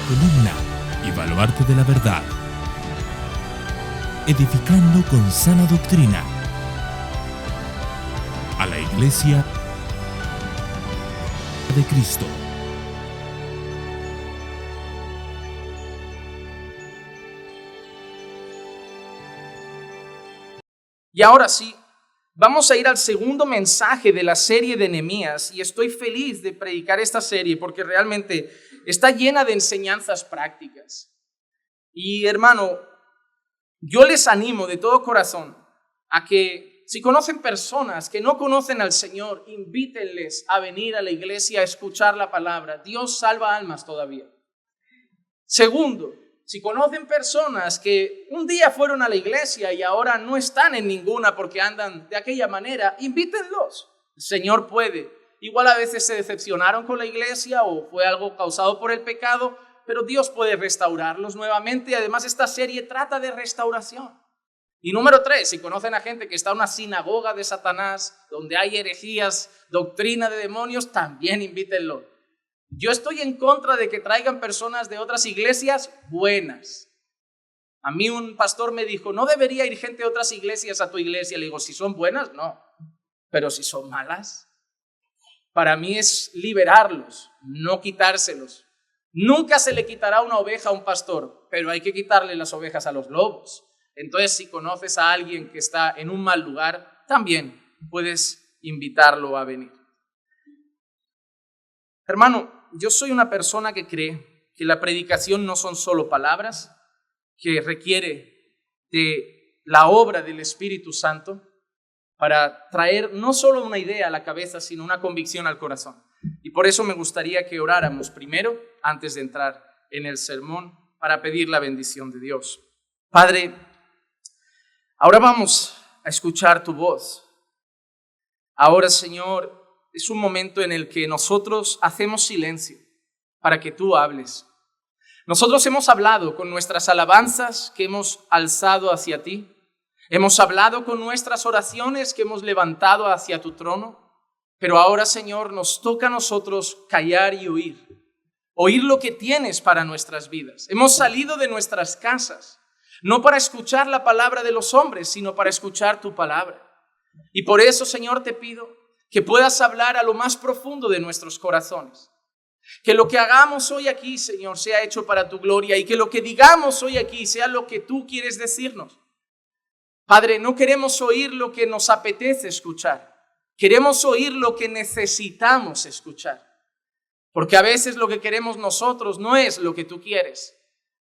columna y baluarte de la verdad, edificando con sana doctrina a la Iglesia de Cristo. Y ahora sí, vamos a ir al segundo mensaje de la serie de Nehemías, y estoy feliz de predicar esta serie porque realmente está llena de enseñanzas prácticas. Y hermano, yo les animo de todo corazón a que si conocen personas que no conocen al Señor, invítenles a venir a la iglesia a escuchar la palabra. Dios salva almas todavía. Segundo, si conocen personas que un día fueron a la iglesia y ahora no están en ninguna porque andan de aquella manera, invítenlos. El Señor puede. Igual a veces se decepcionaron con la iglesia o fue algo causado por el pecado, pero Dios puede restaurarlos nuevamente. Y además esta serie trata de restauración. Y número 3, si conocen a gente que está en una sinagoga de Satanás, donde hay herejías, doctrina de demonios, también invítenlo. Yo estoy en contra de que traigan personas de otras iglesias buenas. A mí un pastor me dijo, no debería ir gente de otras iglesias a tu iglesia. Le digo, si son buenas, no. Pero si son malas, para mí es liberarlos, no quitárselos. Nunca se le quitará una oveja a un pastor, pero hay que quitarle las ovejas a los lobos. Entonces, si conoces a alguien que está en un mal lugar, también puedes invitarlo a venir. Hermano, yo soy una persona que cree que la predicación no son solo palabras, que requiere de la obra del Espíritu Santo para traer no solo una idea a la cabeza, sino una convicción al corazón. Y por eso me gustaría que oráramos primero, antes de entrar en el sermón, para pedir la bendición de Dios. Padre, ahora vamos a escuchar tu voz. Ahora, Señor, es un momento en el que nosotros hacemos silencio para que tú hables. Nosotros hemos hablado con nuestras alabanzas que hemos alzado hacia ti. Hemos hablado con nuestras oraciones que hemos levantado hacia tu trono. Pero ahora, Señor, nos toca a nosotros callar y oír. Oír lo que tienes para nuestras vidas. Hemos salido de nuestras casas, no para escuchar la palabra de los hombres, sino para escuchar tu palabra. Y por eso, Señor, te pido que puedas hablar a lo más profundo de nuestros corazones. Que lo que hagamos hoy aquí, Señor, sea hecho para tu gloria y que lo que digamos hoy aquí sea lo que tú quieres decirnos. Padre, no queremos oír lo que nos apetece escuchar. Queremos oír lo que necesitamos escuchar. Porque a veces lo que queremos nosotros no es lo que tú quieres.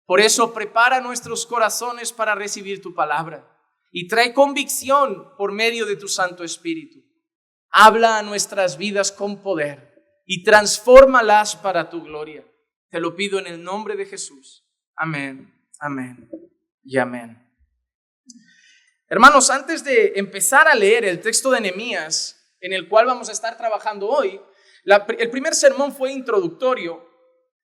Por eso prepara nuestros corazones para recibir tu palabra y trae convicción por medio de tu Santo Espíritu. Habla a nuestras vidas con poder y transfórmalas para tu gloria. Te lo pido en el nombre de Jesús. Amén, amén y amén. Hermanos, antes de empezar a leer el texto de Nehemías, en el cual vamos a estar trabajando hoy, el primer sermón fue introductorio.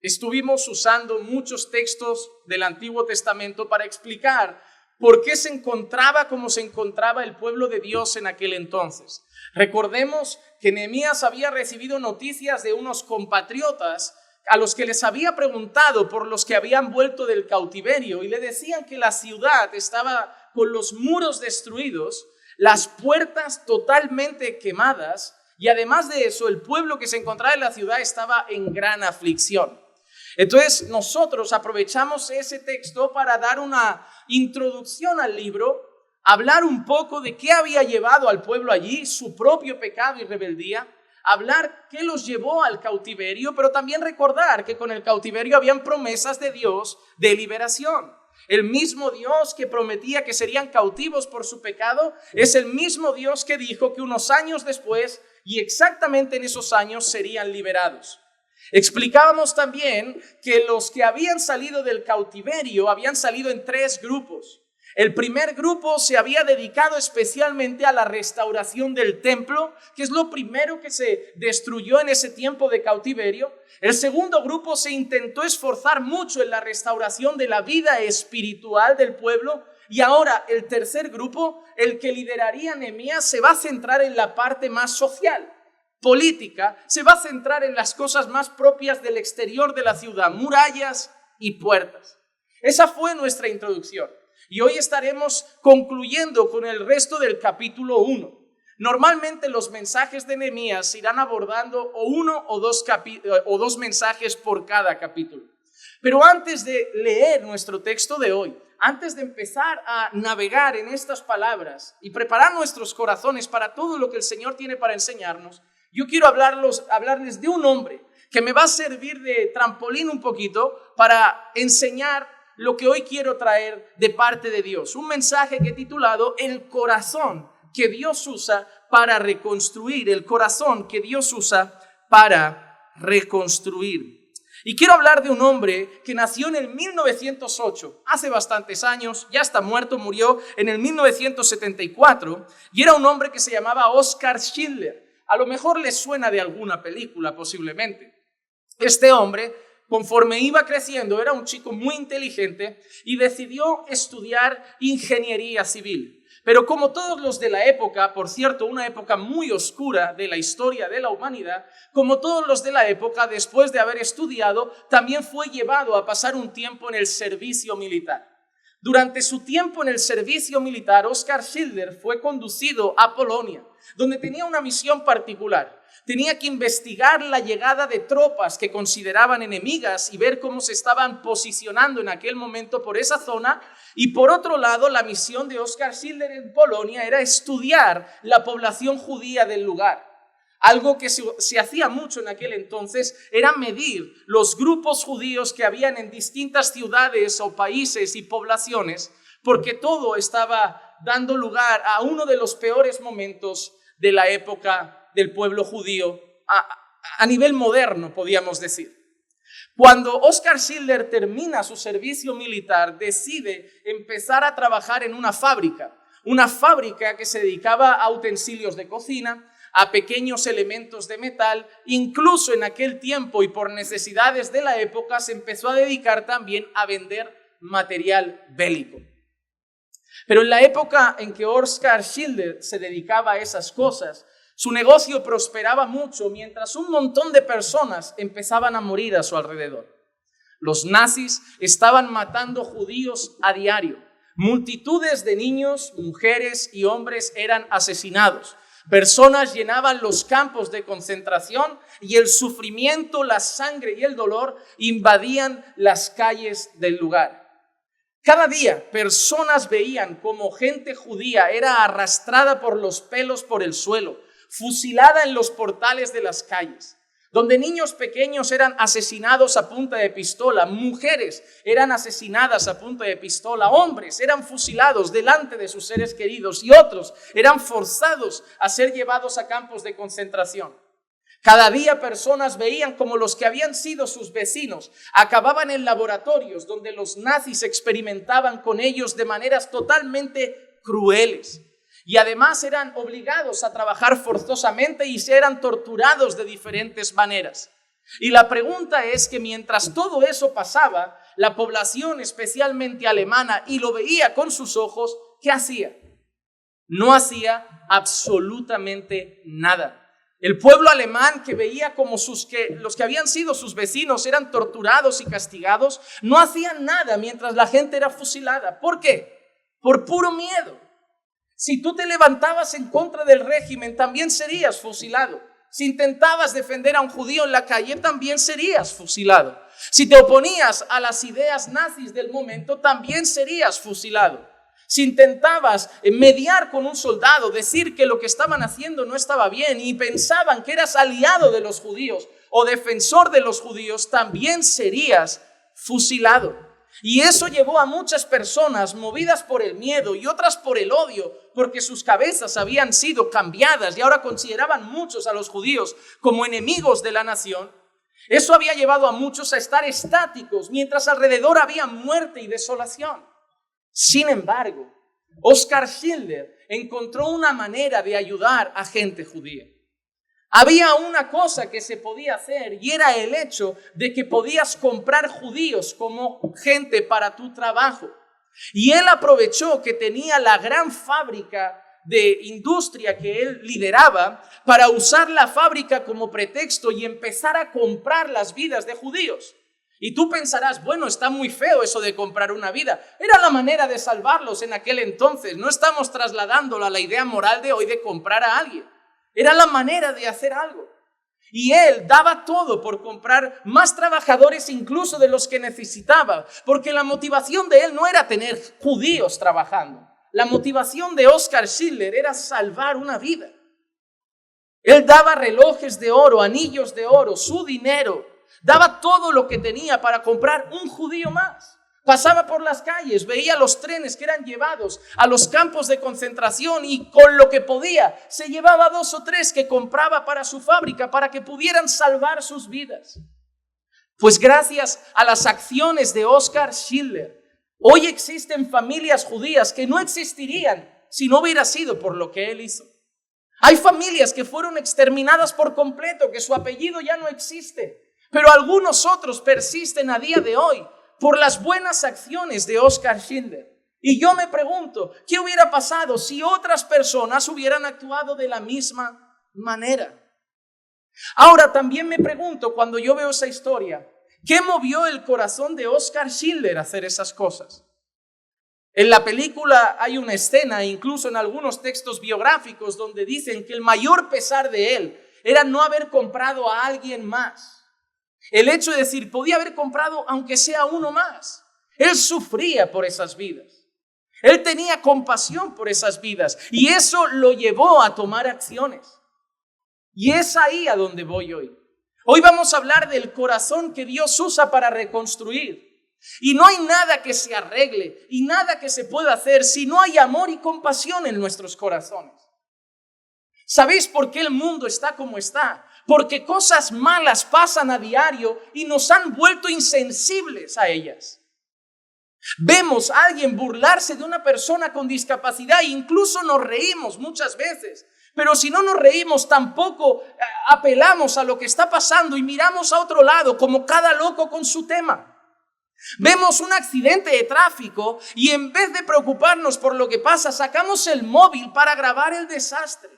Estuvimos usando muchos textos del Antiguo Testamento para explicar por qué se encontraba como se encontraba el pueblo de Dios en aquel entonces. Recordemos que Nehemías había recibido noticias de unos compatriotas a los que les había preguntado por los que habían vuelto del cautiverio y le decían que la ciudad estaba con los muros destruidos, las puertas totalmente quemadas y además de eso el pueblo que se encontraba en la ciudad estaba en gran aflicción. Entonces nosotros aprovechamos ese texto para dar una introducción al libro, hablar un poco de qué había llevado al pueblo allí, su propio pecado y rebeldía, hablar qué los llevó al cautiverio, pero también recordar que con el cautiverio habían promesas de Dios de liberación. El mismo Dios que prometía que serían cautivos por su pecado es el mismo Dios que dijo que unos años después y exactamente en esos años serían liberados. Explicábamos también que los que habían salido del cautiverio habían salido en 3 grupos. El primer grupo se había dedicado especialmente a la restauración del templo, que es lo primero que se destruyó en ese tiempo de cautiverio. El segundo grupo se intentó esforzar mucho en la restauración de la vida espiritual del pueblo. Y ahora el tercer grupo, el que lideraría Nehemías, se va a centrar en la parte más social, política, se va a centrar en las cosas más propias del exterior de la ciudad, murallas, y puertas. Esa fue nuestra introducción. Y hoy estaremos concluyendo con el resto del capítulo 1. Normalmente los mensajes de Nehemías irán abordando uno o dos mensajes por cada capítulo. Pero antes de leer nuestro texto de hoy, antes de empezar a navegar en estas palabras y preparar nuestros corazones para todo lo que el Señor tiene para enseñarnos, yo quiero hablarles de un hombre que me va a servir de trampolín un poquito para enseñar lo que hoy quiero traer de parte de Dios. Un mensaje que he titulado El corazón que Dios usa para reconstruir. El corazón que Dios usa para reconstruir. Y quiero hablar de un hombre que nació en el 1908, hace bastantes años, ya está muerto, murió en el 1974, y era un hombre que se llamaba Oskar Schindler. A lo mejor les suena de alguna película posiblemente. Este hombre, conforme iba creciendo, era un chico muy inteligente y decidió estudiar ingeniería civil. Pero como todos los de la época, por cierto, una época muy oscura de la historia de la humanidad, como todos los de la época, después de haber estudiado, también fue llevado a pasar un tiempo en el servicio militar. Durante su tiempo en el servicio militar, Oskar Schindler fue conducido a Polonia, donde tenía una misión particular. Tenía que investigar la llegada de tropas que consideraban enemigas y ver cómo se estaban posicionando en aquel momento por esa zona. Y por otro lado, la misión de Oskar Schindler en Polonia era estudiar la población judía del lugar. Algo que se hacía mucho en aquel entonces era medir los grupos judíos que habían en distintas ciudades o países y poblaciones, porque todo estaba dando lugar a uno de los peores momentos de la época del pueblo judío a nivel moderno, podríamos decir. Cuando Oskar Schindler termina su servicio militar, decide empezar a trabajar en una fábrica que se dedicaba a utensilios de cocina, a pequeños elementos de metal. Incluso en aquel tiempo y por necesidades de la época se empezó a dedicar también a vender material bélico. Pero en la época en que Oskar Schindler se dedicaba a esas cosas, su negocio prosperaba mucho mientras un montón de personas empezaban a morir a su alrededor. Los nazis estaban matando judíos a diario. Multitudes de niños, mujeres y hombres eran asesinados. Personas llenaban los campos de concentración y el sufrimiento, la sangre y el dolor invadían las calles del lugar. Cada día personas veían como gente judía era arrastrada por los pelos por el suelo, fusilada en los portales de las calles, donde niños pequeños eran asesinados a punta de pistola, mujeres eran asesinadas a punta de pistola, hombres eran fusilados delante de sus seres queridos y otros eran forzados a ser llevados a campos de concentración. Cada día personas veían como los que habían sido sus vecinos acababan en laboratorios donde los nazis experimentaban con ellos de maneras totalmente crueles. Y además eran obligados a trabajar forzosamente y eran torturados de diferentes maneras. Y la pregunta es que mientras todo eso pasaba, la población, especialmente alemana, y lo veía con sus ojos, ¿qué hacía? No hacía absolutamente nada. El pueblo alemán que veía como los que habían sido sus vecinos eran torturados y castigados, no hacían nada mientras la gente era fusilada. ¿Por qué? Por puro miedo. Si tú te levantabas en contra del régimen, también serías fusilado. Si intentabas defender a un judío en la calle, también serías fusilado. Si te oponías a las ideas nazis del momento, también serías fusilado. Si intentabas mediar con un soldado, decir que lo que estaban haciendo no estaba bien y pensaban que eras aliado de los judíos o defensor de los judíos, también serías fusilado. Y eso llevó a muchas personas movidas por el miedo y otras por el odio, porque sus cabezas habían sido cambiadas y ahora consideraban muchos a los judíos como enemigos de la nación. Eso había llevado a muchos a estar estáticos mientras alrededor había muerte y desolación. Sin embargo, Oskar Schindler encontró una manera de ayudar a gente judía. Había una cosa que se podía hacer y era el hecho de que podías comprar judíos como gente para tu trabajo. Y él aprovechó que tenía la gran fábrica de industria que él lideraba para usar la fábrica como pretexto y empezar a comprar las vidas de judíos. Y tú pensarás, bueno, está muy feo eso de comprar una vida. Era la manera de salvarlos en aquel entonces. No estamos trasladándolo a la idea moral de hoy de comprar a alguien. Era la manera de hacer algo. Y él daba todo por comprar más trabajadores incluso de los que necesitaba, porque la motivación de él no era tener judíos trabajando. La motivación de Oscar Schindler era salvar una vida. Él daba relojes de oro, anillos de oro, su dinero, daba todo lo que tenía para comprar un judío más. Pasaba por las calles, veía los trenes que eran llevados a los campos de concentración y con lo que podía se llevaba 2 o 3 que compraba para su fábrica para que pudieran salvar sus vidas. Pues gracias a las acciones de Oscar Schindler, hoy existen familias judías que no existirían si no hubiera sido por lo que él hizo. Hay familias que fueron exterminadas por completo, que su apellido ya no existe, pero algunos otros persisten a día de hoy por las buenas acciones de Oscar Schindler. Y yo me pregunto, ¿qué hubiera pasado si otras personas hubieran actuado de la misma manera? Ahora también me pregunto, cuando yo veo esa historia, ¿qué movió el corazón de Oscar Schindler a hacer esas cosas? En la película hay una escena, incluso en algunos textos biográficos, donde dicen que el mayor pesar de él era no haber comprado a alguien más. El hecho de decir, podía haber comprado aunque sea uno más. Él sufría por esas vidas. Él tenía compasión por esas vidas y eso lo llevó a tomar acciones. Y es ahí a donde voy hoy. Hoy vamos a hablar del corazón que Dios usa para reconstruir. Y no hay nada que se arregle y nada que se pueda hacer si no hay amor y compasión en nuestros corazones. ¿Sabéis por qué el mundo está como está? Porque cosas malas pasan a diario y nos han vuelto insensibles a ellas. Vemos a alguien burlarse de una persona con discapacidad e incluso nos reímos muchas veces. Pero si no nos reímos, tampoco apelamos a lo que está pasando y miramos a otro lado como cada loco con su tema. Vemos un accidente de tráfico y en vez de preocuparnos por lo que pasa, sacamos el móvil para grabar el desastre.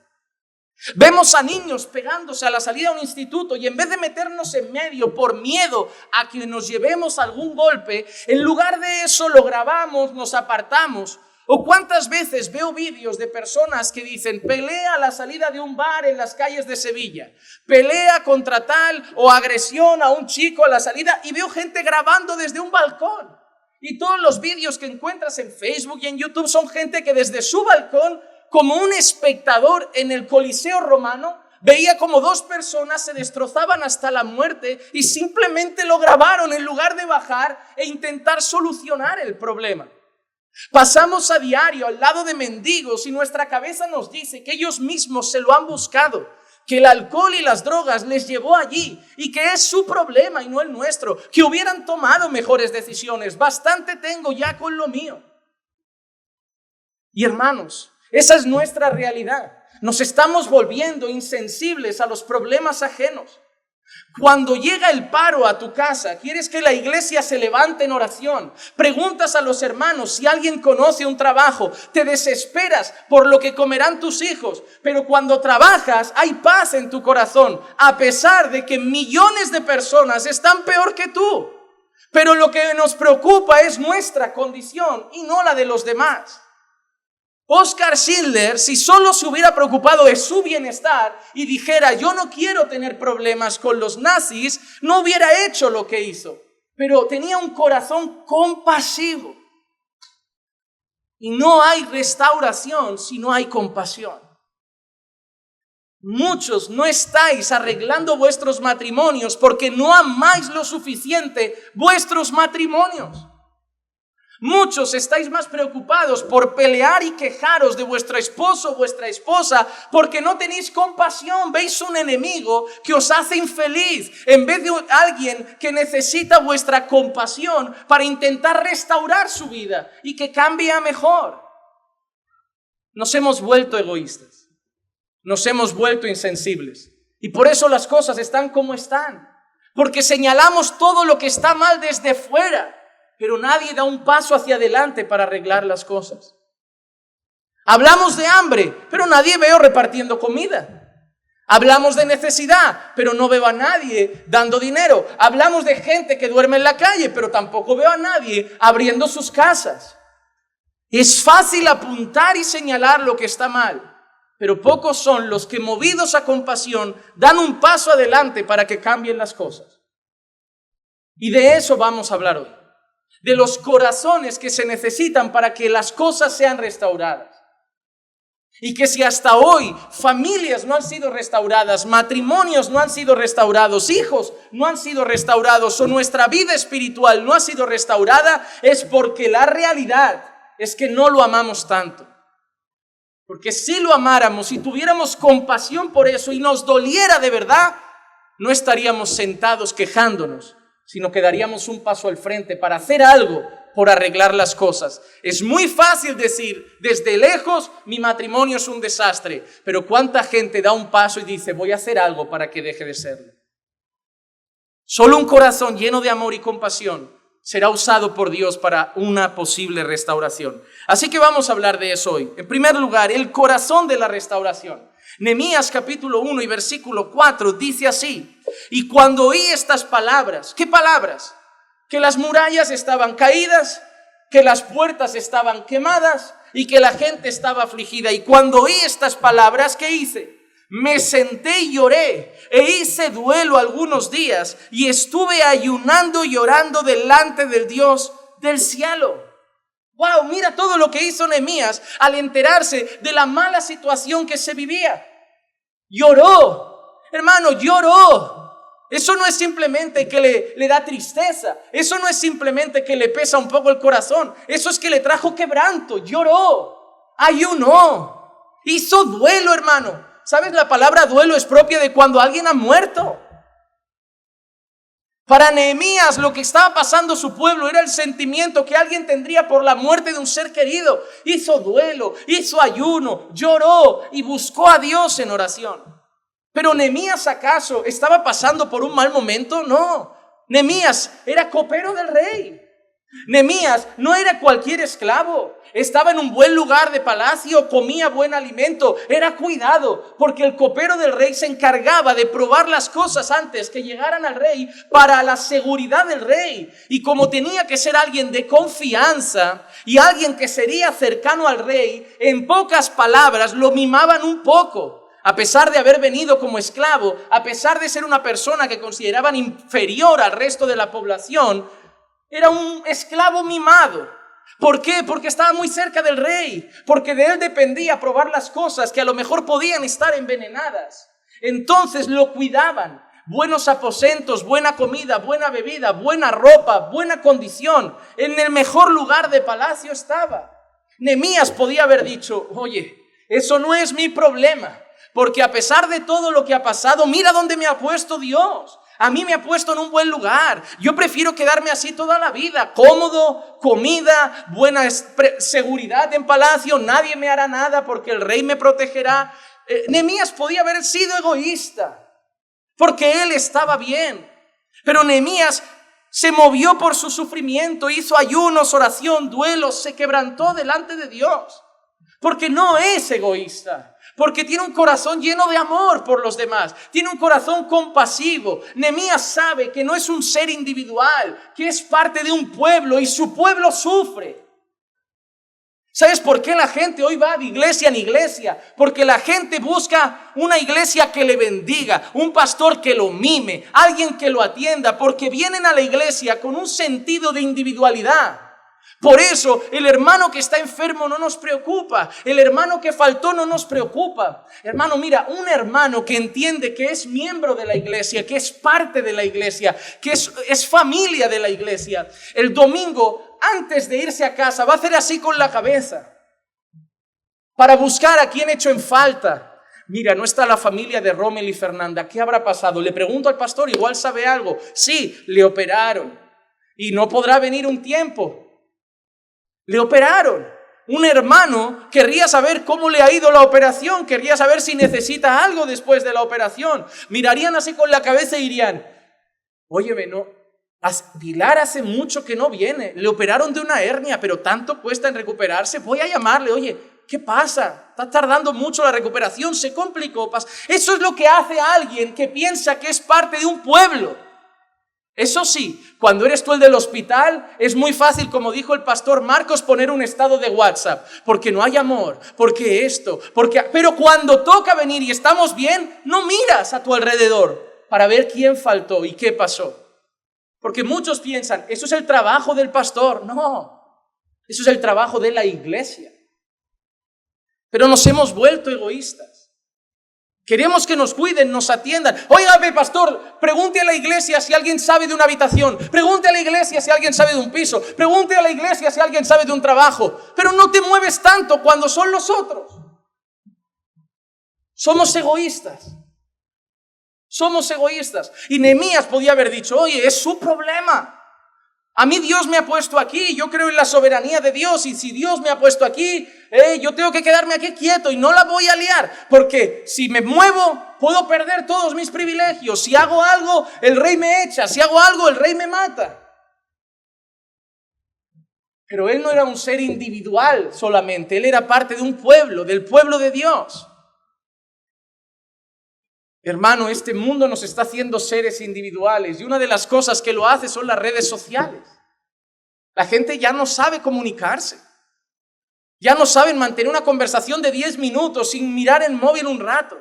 Vemos a niños pegándose a la salida de un instituto y en vez de meternos en medio por miedo a que nos llevemos algún golpe, en lugar de eso lo grabamos, nos apartamos. O cuántas veces veo vídeos de personas que dicen pelea a la salida de un bar en las calles de Sevilla, pelea contra tal o agresión a un chico a la salida y veo gente grabando desde un balcón. Y todos los vídeos que encuentras en Facebook y en YouTube son gente que desde su balcón, como un espectador en el Coliseo romano, veía como 2 personas se destrozaban hasta la muerte y simplemente lo grabaron en lugar de bajar e intentar solucionar el problema. Pasamos a diario al lado de mendigos y nuestra cabeza nos dice que ellos mismos se lo han buscado, que el alcohol y las drogas les llevó allí y que es su problema y no el nuestro, que hubieran tomado mejores decisiones. Bastante tengo ya con lo mío. Y hermanos, esa es nuestra realidad. Nos estamos volviendo insensibles a los problemas ajenos. Cuando llega el paro a tu casa, quieres que la iglesia se levante en oración, preguntas a los hermanos si alguien conoce un trabajo, te desesperas por lo que comerán tus hijos, pero cuando trabajas hay paz en tu corazón, a pesar de que millones de personas están peor que tú. Pero lo que nos preocupa es nuestra condición y no la de los demás. Oscar Schindler, si solo se hubiera preocupado de su bienestar y dijera, yo no quiero tener problemas con los nazis, no hubiera hecho lo que hizo. Pero tenía un corazón compasivo. Y no hay restauración si no hay compasión. Muchos no estáis arreglando vuestros matrimonios porque no amáis lo suficiente vuestros matrimonios. Muchos estáis más preocupados por pelear y quejaros de vuestro esposo o vuestra esposa porque no tenéis compasión. Veis un enemigo que os hace infeliz en vez de alguien que necesita vuestra compasión para intentar restaurar su vida y que cambie a mejor. Nos hemos vuelto egoístas, nos hemos vuelto insensibles y por eso las cosas están como están, porque señalamos todo lo que está mal desde fuera. Pero nadie da un paso hacia adelante para arreglar las cosas. Hablamos de hambre, pero nadie veo repartiendo comida. Hablamos de necesidad, pero no veo a nadie dando dinero. Hablamos de gente que duerme en la calle, pero tampoco veo a nadie abriendo sus casas. Es fácil apuntar y señalar lo que está mal, pero pocos son los que, movidos a compasión, dan un paso adelante para que cambien las cosas. Y de eso vamos a hablar hoy. De los corazones que se necesitan para que las cosas sean restauradas. Y que si hasta hoy familias no han sido restauradas, matrimonios no han sido restaurados, hijos no han sido restaurados o nuestra vida espiritual no ha sido restaurada, es porque la realidad es que no lo amamos tanto. Porque si lo amáramos y tuviéramos compasión por eso y nos doliera de verdad, no estaríamos sentados quejándonos, sino que daríamos un paso al frente para hacer algo por arreglar las cosas. Es muy fácil decir, desde lejos mi matrimonio es un desastre, pero ¿cuánta gente da un paso y dice, voy a hacer algo para que deje de serlo? Solo un corazón lleno de amor y compasión será usado por Dios para una posible restauración. Así que vamos a hablar de eso hoy. En primer lugar, el corazón de la restauración. Nehemías capítulo 1 y versículo 4 dice así: y cuando oí estas palabras, ¿qué palabras? Que las murallas estaban caídas, que las puertas estaban quemadas y que la gente estaba afligida. Y cuando oí estas palabras, ¿qué hice? Me senté y lloré e hice duelo algunos días y estuve ayunando y orando delante del Dios del cielo. ¡Wow! Mira todo lo que hizo Nehemías al enterarse de la mala situación que se vivía. Lloró, hermano, lloró. Eso no es simplemente que le da tristeza. Eso no es simplemente que le pesa un poco el corazón. Eso es que le trajo quebranto. Lloró, ayunó, hizo duelo, hermano. ¿Sabes? La palabra duelo es propia de cuando alguien ha muerto. Para Nehemías lo que estaba pasando su pueblo era el sentimiento que alguien tendría por la muerte de un ser querido. Hizo duelo, hizo ayuno, lloró y buscó a Dios en oración. Pero Nehemías, ¿acaso estaba pasando por un mal momento? No. Nehemías era copero del rey. Nehemías no era cualquier esclavo. Estaba en un buen lugar de palacio, comía buen alimento, era cuidado, porque el copero del rey se encargaba de probar las cosas antes que llegaran al rey para la seguridad del rey. Y como tenía que ser alguien de confianza y alguien que sería cercano al rey, en pocas palabras lo mimaban un poco. A pesar de haber venido como esclavo, a pesar de ser una persona que consideraban inferior al resto de la población, era un esclavo mimado. ¿Por qué? Porque estaba muy cerca del rey, porque de él dependía probar las cosas que a lo mejor podían estar envenenadas. Entonces lo cuidaban. Buenos aposentos, buena comida, buena bebida, buena ropa, buena condición. En el mejor lugar de palacio estaba. Nehemías podía haber dicho, oye, eso no es mi problema. Porque a pesar de todo lo que ha pasado, mira dónde me ha puesto Dios. A mí me ha puesto en un buen lugar. Yo prefiero quedarme así toda la vida. Cómodo, comida, buena seguridad en palacio. Nadie me hará nada porque el rey me protegerá. Nehemías podía haber sido egoísta porque él estaba bien. Pero Nehemías se movió por su sufrimiento. Hizo ayunos, oración, duelos. Se quebrantó delante de Dios. Porque no es egoísta. Porque tiene un corazón lleno de amor por los demás. Tiene un corazón compasivo. Nehemías sabe que no es un ser individual, que es parte de un pueblo y su pueblo sufre. ¿Sabes por qué la gente hoy va de iglesia en iglesia? Porque la gente busca una iglesia que le bendiga, un pastor que lo mime, alguien que lo atienda, porque vienen a la iglesia con un sentido de individualidad. Por eso el hermano que está enfermo no nos preocupa, el hermano que faltó no nos preocupa. Hermano, mira, un hermano que entiende que es miembro de la iglesia, que es parte de la iglesia, que es familia de la iglesia, el domingo antes de irse a casa va a hacer así con la cabeza para buscar a quien echó en falta. Mira, no está la familia de Rommel y Fernanda, ¿qué habrá pasado? Le pregunto al pastor, igual sabe algo. Sí, le operaron y no podrá venir un tiempo. Le operaron. Un hermano querría saber cómo le ha ido la operación, querría saber si necesita algo después de la operación. Mirarían así con la cabeza y dirían, óyeme, no, Pilar hace mucho que no viene, le operaron de una hernia, pero tanto cuesta en recuperarse, voy a llamarle, oye, ¿qué pasa? Está tardando mucho la recuperación, se complicó. Eso es lo que hace alguien que piensa que es parte de un pueblo. Eso sí, cuando eres tú el del hospital, es muy fácil, como dijo el pastor Marcos, poner un estado de WhatsApp, porque no hay amor, porque esto, pero cuando toca venir y estamos bien, no miras a tu alrededor para ver quién faltó y qué pasó. Porque muchos piensan, eso es el trabajo del pastor. No, eso es el trabajo de la iglesia. Pero nos hemos vuelto egoístas. Queremos que nos cuiden, nos atiendan. Óigame, pastor, pregunte a la iglesia si alguien sabe de una habitación. Pregunte a la iglesia si alguien sabe de un piso. Pregunte a la iglesia si alguien sabe de un trabajo. Pero no te mueves tanto cuando son los otros. Somos egoístas. Somos egoístas. Y Nehemías podía haber dicho, oye, es su problema. A mí Dios me ha puesto aquí, yo creo en la soberanía de Dios, y si Dios me ha puesto aquí, yo tengo que quedarme aquí quieto y no la voy a liar, porque si me muevo puedo perder todos mis privilegios. Si hago algo, el rey me echa, si hago algo, el rey me mata. Pero él no era un ser individual solamente, él era parte de un pueblo, del pueblo de Dios. Hermano, este mundo nos está haciendo seres individuales y una de las cosas que lo hace son las redes sociales. La gente ya no sabe comunicarse. Ya no saben mantener una conversación de 10 minutos sin mirar el móvil un rato.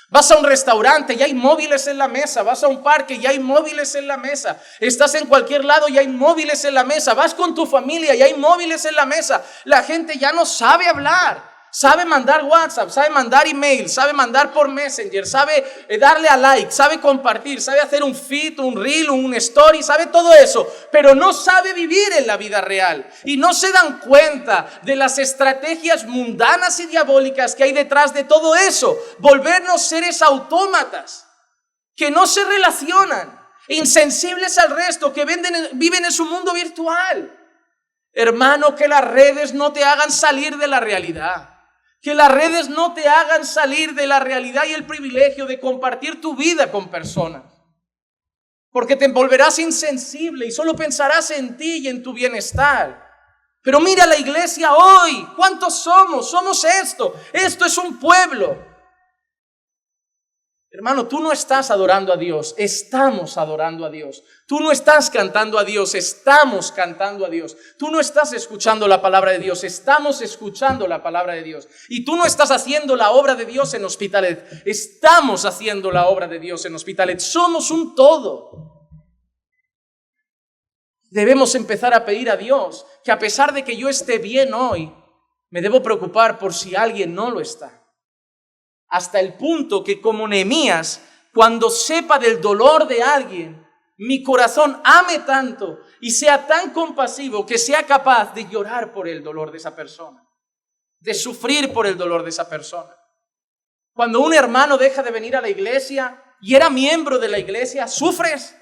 Vas a un restaurante y hay móviles en la mesa. Vas a un parque y hay móviles en la mesa. Estás en cualquier lado y hay móviles en la mesa. Vas con tu familia y hay móviles en la mesa. La gente ya no sabe hablar. Sabe mandar WhatsApp, sabe mandar email, sabe mandar por Messenger, sabe darle a like, sabe compartir, sabe hacer un feed, un reel, un story, sabe todo eso, pero no sabe vivir en la vida real. Y no se dan cuenta de las estrategias mundanas y diabólicas que hay detrás de todo eso. Volvernos seres autómatas, que no se relacionan, insensibles al resto, que viven en su mundo virtual. Hermano, que las redes no te hagan salir de la realidad. Que las redes no te hagan salir de la realidad y el privilegio de compartir tu vida con personas. Porque te volverás insensible y solo pensarás en ti y en tu bienestar. Pero mira la iglesia hoy. ¿Cuántos somos? Somos esto. Esto es un pueblo. Hermano, tú no estás adorando a Dios, estamos adorando a Dios. Tú no estás cantando a Dios, estamos cantando a Dios. Tú no estás escuchando la palabra de Dios, estamos escuchando la palabra de Dios. Y tú no estás haciendo la obra de Dios en Hospitalet, estamos haciendo la obra de Dios en Hospitalet. Somos un todo. Debemos empezar a pedir a Dios que a pesar de que yo esté bien hoy, me debo preocupar por si alguien no lo está. Hasta el punto que como Nehemías, cuando sepa del dolor de alguien, mi corazón ame tanto y sea tan compasivo que sea capaz de llorar por el dolor de esa persona, de sufrir por el dolor de esa persona. Cuando un hermano deja de venir a la iglesia y era miembro de la iglesia, ¿sufres?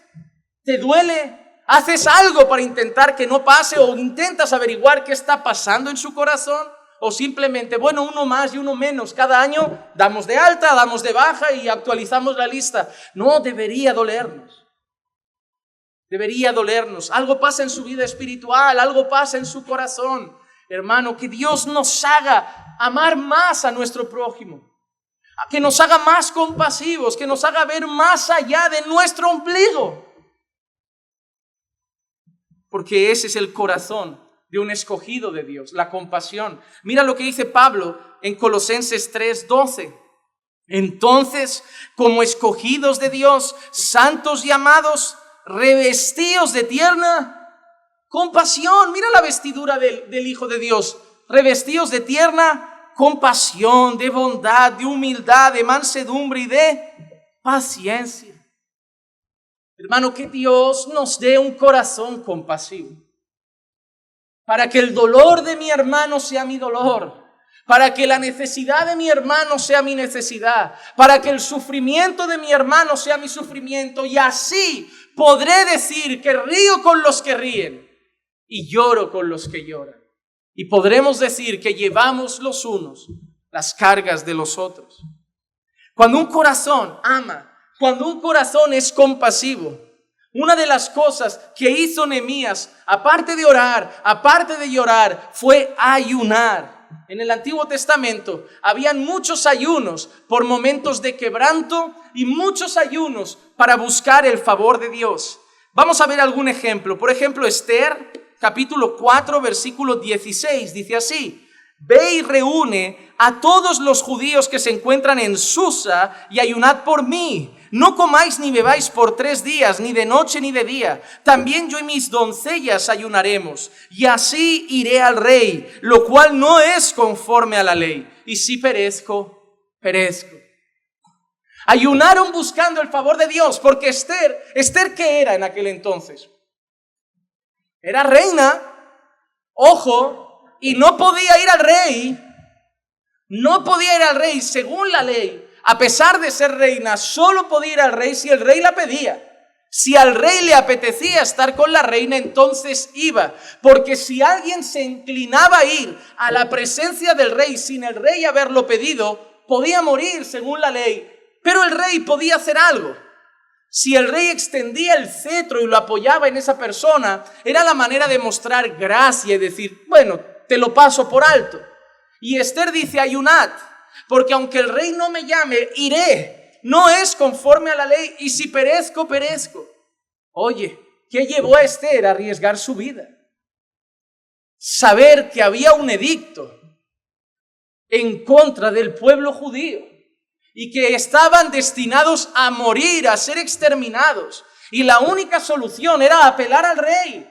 ¿Te duele? ¿Haces algo para intentar que no pase o intentas averiguar qué está pasando en su corazón? O simplemente, bueno, uno más y uno menos. Cada año damos de alta, damos de baja y actualizamos la lista. No, debería dolernos. Debería dolernos. Algo pasa en su vida espiritual, algo pasa en su corazón. Hermano, que Dios nos haga amar más a nuestro prójimo. Que nos haga más compasivos, que nos haga ver más allá de nuestro ombligo. Porque ese es el corazón de un escogido de Dios, la compasión. Mira lo que dice Pablo en Colosenses 3:12. Entonces, como escogidos de Dios, santos y amados, revestidos de tierna compasión. Mira la vestidura del Hijo de Dios. Revestidos de tierna compasión, de bondad, de humildad, de mansedumbre y de paciencia. Hermano, que Dios nos dé un corazón compasivo. Para que el dolor de mi hermano sea mi dolor. Para que la necesidad de mi hermano sea mi necesidad. Para que el sufrimiento de mi hermano sea mi sufrimiento. Y así podré decir que río con los que ríen y lloro con los que lloran. Y podremos decir que llevamos los unos las cargas de los otros. Cuando un corazón ama, cuando un corazón es compasivo, Una de las cosas que hizo Nehemías, aparte de orar, aparte de llorar, fue ayunar. En el Antiguo Testamento habían muchos ayunos por momentos de quebranto y muchos ayunos para buscar el favor de Dios. Vamos a ver algún ejemplo. Por ejemplo, Esther, capítulo 4, versículo 16, dice así: Ve y reúne a todos los judíos que se encuentran en Susa y ayunad por mí. No comáis ni bebáis por 3 días, ni de noche ni de día. También yo y mis doncellas ayunaremos. Y así iré al rey, lo cual no es conforme a la ley. Y si perezco, perezco. Ayunaron buscando el favor de Dios, porque Esther, ¿qué era en aquel entonces? Era reina, ojo, y no podía ir al rey. No podía ir al rey según la ley. A pesar de ser reina, solo podía ir al rey si el rey la pedía. Si al rey le apetecía estar con la reina, entonces iba. Porque si alguien se inclinaba a ir a la presencia del rey sin el rey haberlo pedido, podía morir según la ley. Pero el rey podía hacer algo. Si el rey extendía el cetro y lo apoyaba en esa persona, era la manera de mostrar gracia y decir, bueno, te lo paso por alto. Y Esther dice, ayunad. Porque aunque el rey no me llame, iré. No es conforme a la ley, y si perezco, perezco. Oye, ¿qué llevó a Esther a arriesgar su vida? Saber que había un edicto en contra del pueblo judío y que estaban destinados a morir, a ser exterminados. Y la única solución era apelar al rey.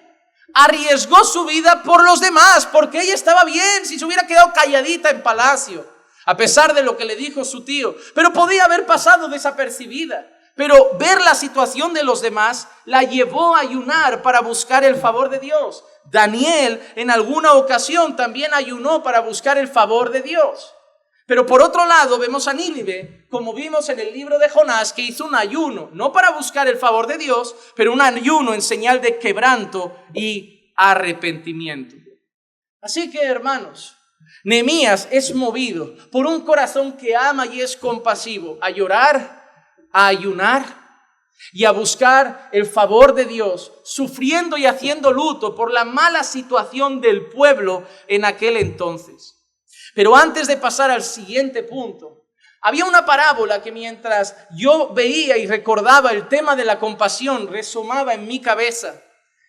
Arriesgó su vida por los demás, porque ella estaba bien si se hubiera quedado calladita en palacio, a pesar de lo que le dijo su tío. Pero podía haber pasado desapercibida. Pero ver la situación de los demás la llevó a ayunar para buscar el favor de Dios. Daniel en alguna ocasión también ayunó para buscar el favor de Dios. Pero por otro lado vemos a Nínive, como vimos en el libro de Jonás, que hizo un ayuno, no para buscar el favor de Dios, pero un ayuno en señal de quebranto y arrepentimiento. Así que, hermanos, Nehemías es movido por un corazón que ama y es compasivo a llorar, a ayunar y a buscar el favor de Dios, sufriendo y haciendo luto por la mala situación del pueblo en aquel entonces. Pero antes de pasar al siguiente punto, había una parábola que mientras yo veía y recordaba el tema de la compasión, resonaba en mi cabeza.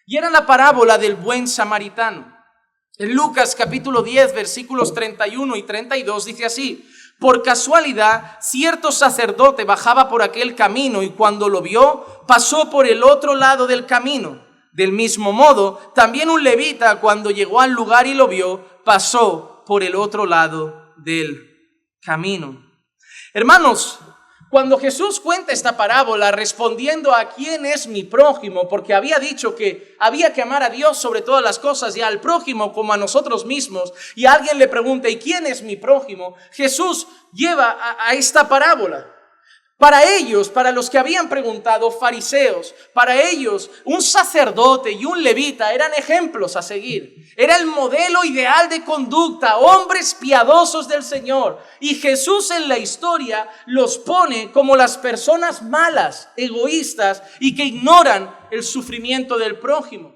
Y era la parábola del buen samaritano. En Lucas capítulo 10, versículos 31 y 32 dice así: Por casualidad, cierto sacerdote bajaba por aquel camino y cuando lo vio, pasó por el otro lado del camino. Del mismo modo, también un levita, cuando llegó al lugar y lo vio, pasó por el otro lado del camino. Hermanos, cuando Jesús cuenta esta parábola respondiendo a quién es mi prójimo, porque había dicho que había que amar a Dios sobre todas las cosas y al prójimo como a nosotros mismos, y alguien le pregunta, ¿y quién es mi prójimo? Jesús lleva a esta parábola. Para ellos, para los que habían preguntado, fariseos, para ellos un sacerdote y un levita eran ejemplos a seguir. Era el modelo ideal de conducta, hombres piadosos del Señor. Y Jesús en la historia los pone como las personas malas, egoístas y que ignoran el sufrimiento del prójimo.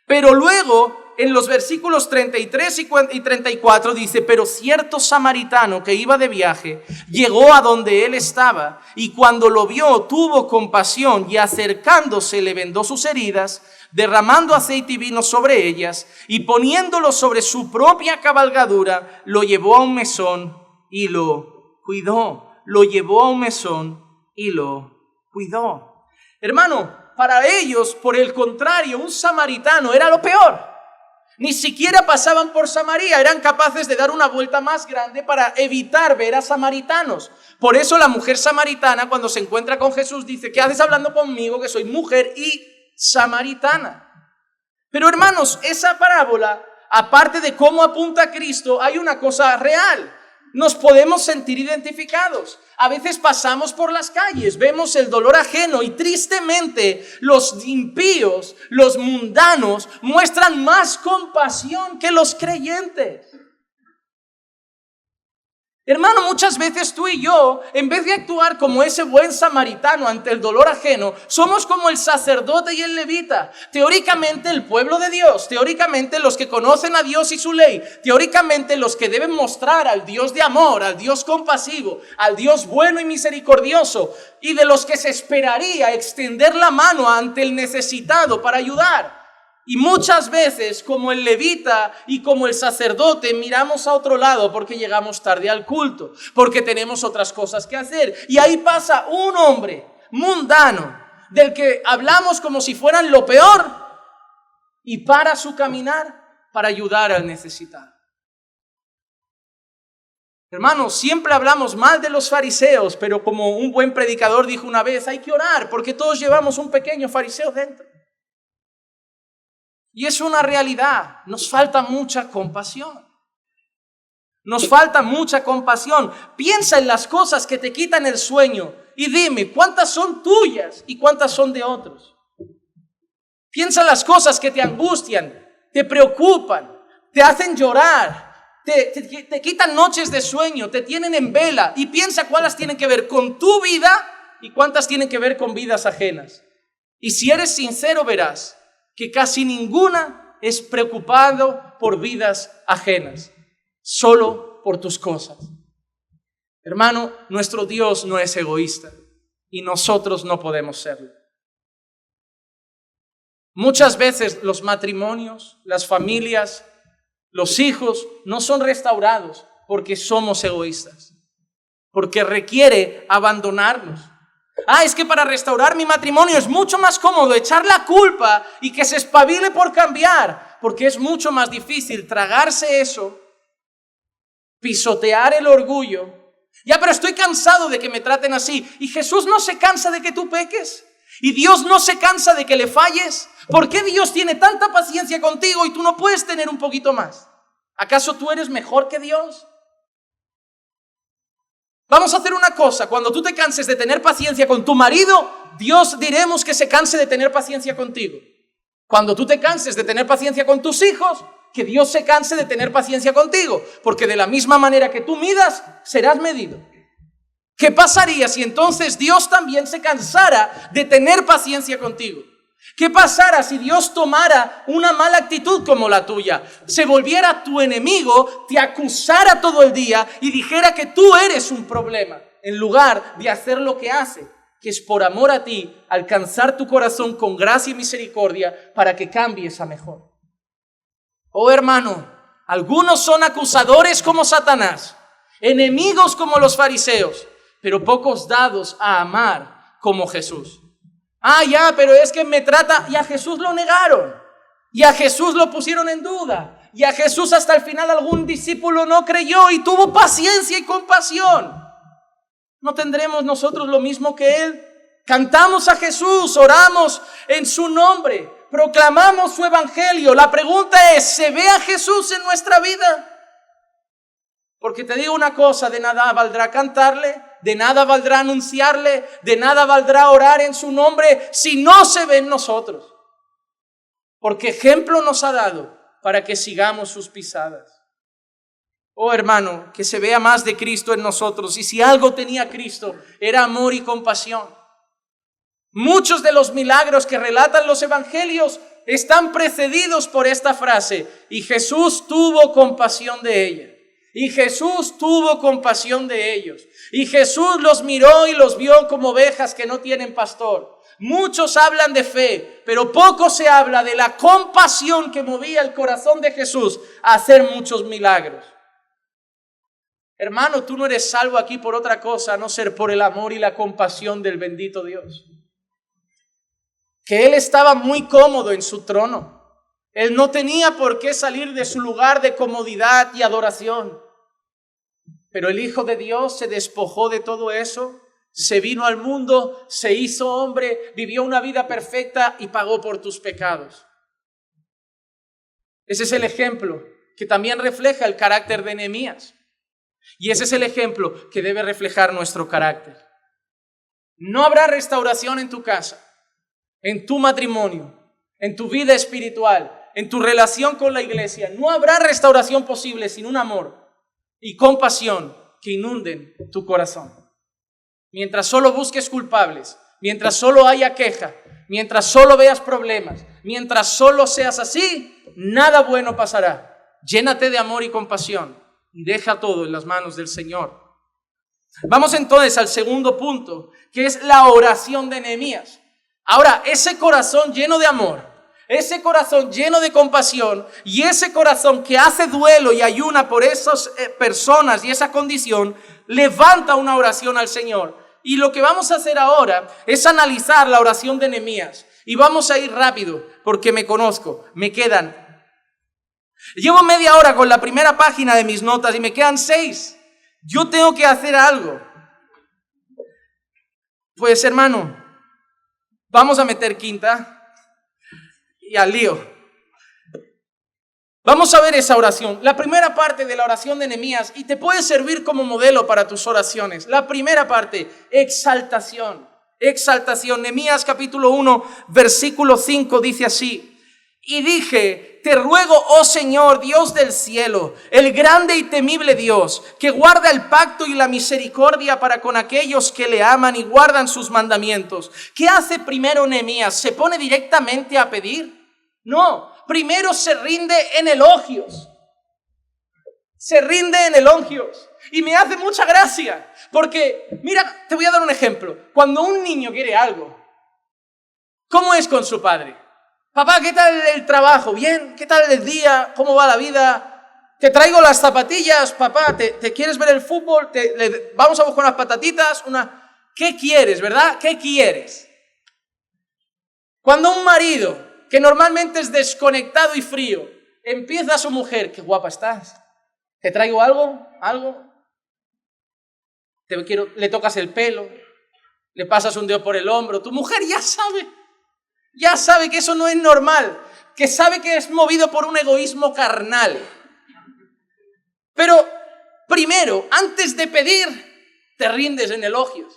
Pero luego, en los versículos 33 y 34 dice, pero cierto samaritano que iba de viaje, llegó a donde él estaba, y cuando lo vio, tuvo compasión, y acercándose le vendó sus heridas, derramando aceite y vino sobre ellas, y poniéndolo sobre su propia cabalgadura, lo llevó a un mesón y lo cuidó. Lo llevó a un mesón y lo cuidó. Hermano, para ellos, por el contrario, un samaritano era lo peor. Ni siquiera pasaban por Samaria, eran capaces de dar una vuelta más grande para evitar ver a samaritanos. Por eso la mujer samaritana, cuando se encuentra con Jesús, dice, ¿qué haces hablando conmigo que soy mujer y samaritana? Pero hermanos, esa parábola, aparte de cómo apunta a Cristo, hay una cosa real. Nos podemos sentir identificados. A veces pasamos por las calles, vemos el dolor ajeno y tristemente los impíos, los mundanos, muestran más compasión que los creyentes. Hermano, muchas veces tú y yo, en vez de actuar como ese buen samaritano ante el dolor ajeno, somos como el sacerdote y el levita. Teóricamente el pueblo de Dios, teóricamente los que conocen a Dios y su ley, teóricamente los que deben mostrar al Dios de amor, al Dios compasivo, al Dios bueno y misericordioso, y de los que se esperaría extender la mano ante el necesitado para ayudar. Y muchas veces, como el levita y como el sacerdote, miramos a otro lado porque llegamos tarde al culto, porque tenemos otras cosas que hacer. Y ahí pasa un hombre mundano, del que hablamos como si fueran lo peor, y para su caminar para ayudar al necesitado. Hermanos, siempre hablamos mal de los fariseos, pero como un buen predicador dijo una vez, hay que orar porque todos llevamos un pequeño fariseo dentro. Y es una realidad, nos falta mucha compasión. Nos falta mucha compasión. Piensa en las cosas que te quitan el sueño y dime, ¿cuántas son tuyas y cuántas son de otros? Piensa en las cosas que te angustian, te preocupan, te hacen llorar, te quitan noches de sueño, te tienen en vela, y piensa cuáles tienen que ver con tu vida y cuántas tienen que ver con vidas ajenas. Y si eres sincero verás que casi ninguna es preocupado por vidas ajenas, solo por tus cosas. Hermano, nuestro Dios no es egoísta y nosotros no podemos serlo. Muchas veces los matrimonios, las familias, los hijos no son restaurados porque somos egoístas, porque requiere abandonarnos. Es que para restaurar mi matrimonio es mucho más cómodo echar la culpa y que se espabile por cambiar, porque es mucho más difícil tragarse eso, pisotear el orgullo. Pero estoy cansado de que me traten así. Y Jesús no se cansa de que tú peques. Y Dios no se cansa de que le falles. ¿Por qué Dios tiene tanta paciencia contigo y tú no puedes tener un poquito más? ¿Acaso tú eres mejor que Dios? Vamos a hacer una cosa, cuando tú te canses de tener paciencia con tu marido, Dios diremos que se canse de tener paciencia contigo. Cuando tú te canses de tener paciencia con tus hijos, que Dios se canse de tener paciencia contigo, porque de la misma manera que tú midas, serás medido. ¿Qué pasaría si entonces Dios también se cansara de tener paciencia contigo? ¿Qué pasara si Dios tomara una mala actitud como la tuya, se volviera tu enemigo, te acusara todo el día y dijera que tú eres un problema, en lugar de hacer lo que hace, que es por amor a ti, alcanzar tu corazón con gracia y misericordia para que cambies a mejor? Hermano, algunos son acusadores como Satanás, enemigos como los fariseos, pero pocos dados a amar como Jesús. Pero es que me trata, y a Jesús lo negaron, y a Jesús lo pusieron en duda, y a Jesús hasta el final algún discípulo no creyó y tuvo paciencia y compasión. ¿No tendremos nosotros lo mismo que Él? Cantamos a Jesús, oramos en su nombre, proclamamos su evangelio. La pregunta es, ¿se ve a Jesús en nuestra vida? Porque te digo una cosa, de nada valdrá cantarle, de nada valdrá anunciarle, de nada valdrá orar en su nombre si no se ve en nosotros. Porque ejemplo nos ha dado para que sigamos sus pisadas. Hermano, que se vea más de Cristo en nosotros. Y si algo tenía Cristo, era amor y compasión. Muchos de los milagros que relatan los evangelios están precedidos por esta frase: y Jesús tuvo compasión de ella. Y Jesús tuvo compasión de ellos. Y Jesús los miró y los vio como ovejas que no tienen pastor. Muchos hablan de fe, pero poco se habla de la compasión que movía el corazón de Jesús a hacer muchos milagros. Hermano, tú no eres salvo aquí por otra cosa, a no ser por el amor y la compasión del bendito Dios. Que Él estaba muy cómodo en su trono. Él no tenía por qué salir de su lugar de comodidad y adoración. Pero el Hijo de Dios se despojó de todo eso, se vino al mundo, se hizo hombre, vivió una vida perfecta y pagó por tus pecados. Ese es el ejemplo que también refleja el carácter de Nehemías. Y ese es el ejemplo que debe reflejar nuestro carácter. No habrá restauración en tu casa, en tu matrimonio, en tu vida espiritual, en tu relación con la iglesia. No habrá restauración posible sin un amor y compasión que inunden tu corazón. Mientras solo busques culpables, mientras solo haya queja, mientras solo veas problemas, mientras solo seas así, nada bueno pasará. Llénate de amor y compasión y deja todo en las manos del Señor. Vamos entonces al segundo punto, que es la oración de Nehemías. Ahora, ese corazón lleno de amor, ese corazón lleno de compasión y ese corazón que hace duelo y ayuna por esas personas y esa condición, levanta una oración al Señor. Y lo que vamos a hacer ahora es analizar la oración de Nehemías. Y vamos a ir rápido porque me conozco, llevo media hora con la primera página de mis notas y me quedan 6. Yo tengo que hacer algo. Pues hermano, vamos a meter quinta y al lío. Vamos a ver esa oración. La primera parte de la oración de Nehemías, y te puede servir como modelo para tus oraciones. La primera parte, exaltación. Exaltación. Nehemías capítulo 1, versículo 5 dice así: y dije, te ruego, oh Señor, Dios del cielo, el grande y temible Dios, que guarda el pacto y la misericordia para con aquellos que le aman y guardan sus mandamientos. ¿Qué hace primero Nehemías? ¿Se pone directamente a pedir? No, primero se rinde en elogios. Se rinde en elogios. Y me hace mucha gracia, porque, mira, te voy a dar un ejemplo. Cuando un niño quiere algo, ¿cómo es con su padre? Papá, ¿qué tal el trabajo? Bien, ¿qué tal el día? ¿Cómo va la vida? Te traigo las zapatillas, papá, ¿te quieres ver el fútbol? Vamos a buscar unas patatitas, ¿Qué quieres, verdad? ¿Qué quieres? Cuando un marido, que normalmente es desconectado y frío, empieza a su mujer, qué guapa estás, ¿te traigo algo? Le tocas el pelo, le pasas un dedo por el hombro, tu mujer ya sabe que eso no es normal, que sabe que es movido por un egoísmo carnal. Pero primero, antes de pedir, te rindes en elogios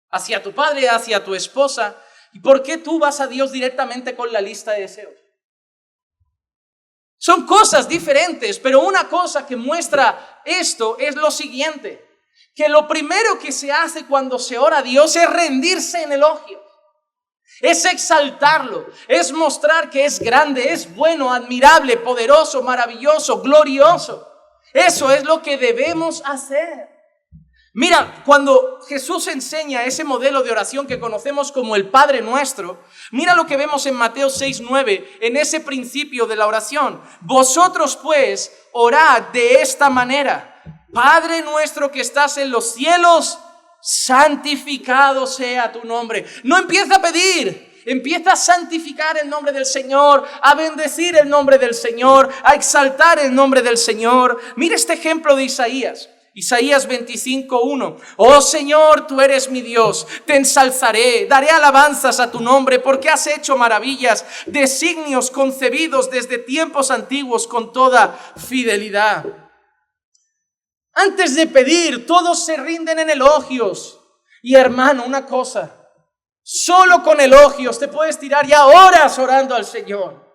hacia tu padre, hacia tu esposa. ¿Y por qué tú vas a Dios directamente con la lista de deseos? Son cosas diferentes, pero una cosa que muestra esto es lo siguiente, que lo primero que se hace cuando se ora a Dios es rendirse en elogios, es exaltarlo, es mostrar que es grande, es bueno, admirable, poderoso, maravilloso, glorioso. Eso es lo que debemos hacer. Mira, cuando Jesús enseña ese modelo de oración que conocemos como el Padre Nuestro, mira lo que vemos en Mateo 6:9, en ese principio de la oración. Vosotros pues orad de esta manera: Padre nuestro que estás en los cielos, santificado sea tu nombre. No empieza a pedir, empieza a santificar el nombre del Señor, a bendecir el nombre del Señor, a exaltar el nombre del Señor. Mira este ejemplo de Isaías 25:1. Oh Señor, tú eres mi Dios, te ensalzaré, daré alabanzas a tu nombre, porque has hecho maravillas, designios concebidos desde tiempos antiguos con toda fidelidad. Antes de pedir, todos se rinden en elogios. Y hermano, una cosa, solo con elogios te puedes tirar ya horas orando al Señor.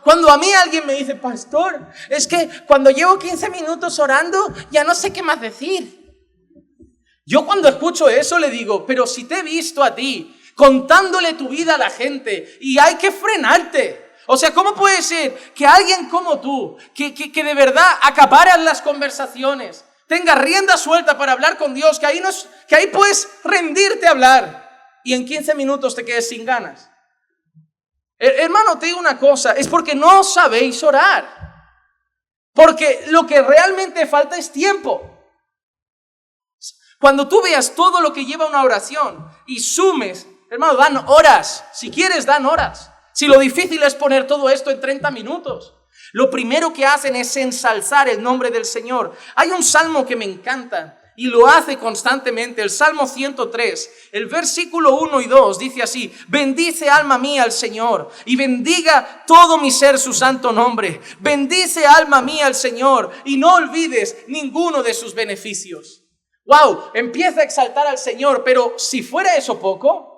Cuando a mí alguien me dice, pastor, es que cuando llevo 15 minutos orando, ya no sé qué más decir. Yo cuando escucho eso le digo, pero si te he visto a ti contándole tu vida a la gente y hay que frenarte. O sea, ¿cómo puede ser que alguien como tú, que de verdad acaparas las conversaciones, tenga rienda suelta para hablar con Dios, que ahí puedes rendirte a hablar y en 15 minutos te quedes sin ganas? Hermano, te digo una cosa, es porque no sabéis orar. Porque lo que realmente falta es tiempo. Cuando tú veas todo lo que lleva una oración y sumes, hermano, dan horas. Si quieres, dan horas. Si lo difícil es poner todo esto en 30 minutos. Lo primero que hacen es ensalzar el nombre del Señor. Hay un salmo que me encanta y lo hace constantemente, el Salmo 103, el versículo 1 y 2 dice así: bendice alma mía al Señor y bendiga todo mi ser su santo nombre. Bendice alma mía al Señor y no olvides ninguno de sus beneficios. Wow, empieza a exaltar al Señor, pero si fuera eso poco,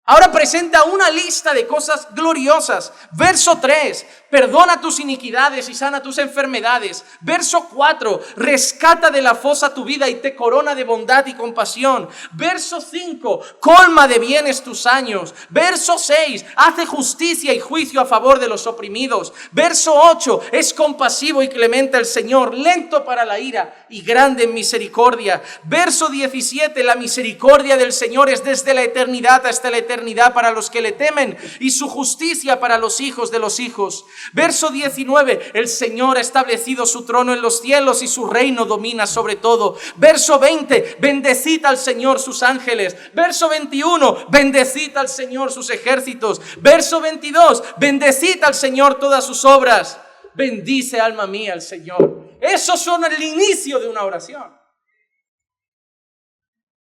ahora presenta una lista de cosas gloriosas. Verso 3, perdona tus iniquidades y sana tus enfermedades. Verso 4, rescata de la fosa tu vida y te corona de bondad y compasión. Verso 5, colma de bienes tus años. Verso 6, hace justicia y juicio a favor de los oprimidos. Verso 8, es compasivo y clemente el Señor, lento para la ira y grande en misericordia. Verso 17, la misericordia del Señor es desde la eternidad hasta la eternidad para los que le temen, y su justicia para los hijos de los hijos. Verso 19, el Señor ha establecido su trono en los cielos y su reino domina sobre todo. Verso 20, bendecid al Señor sus ángeles. Verso 21, bendecid al Señor sus ejércitos. Verso 22, bendecid al Señor todas sus obras. Bendice, alma mía, al Señor. Esos son el inicio de una oración.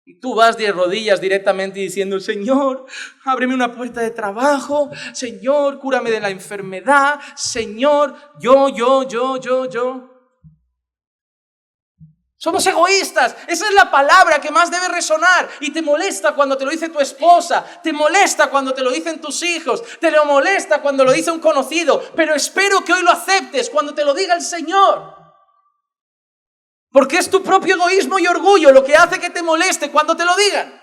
Y tú vas de rodillas directamente diciendo: Señor, ábreme una puerta de trabajo. Señor, cúrame de la enfermedad. Señor, yo. Somos egoístas. Esa es la palabra que más debe resonar. Y te molesta cuando te lo dice tu esposa. Te molesta cuando te lo dicen tus hijos. Te lo molesta cuando lo dice un conocido. Pero espero que hoy lo aceptes cuando te lo diga el Señor. Porque es tu propio egoísmo y orgullo lo que hace que te moleste cuando te lo digan.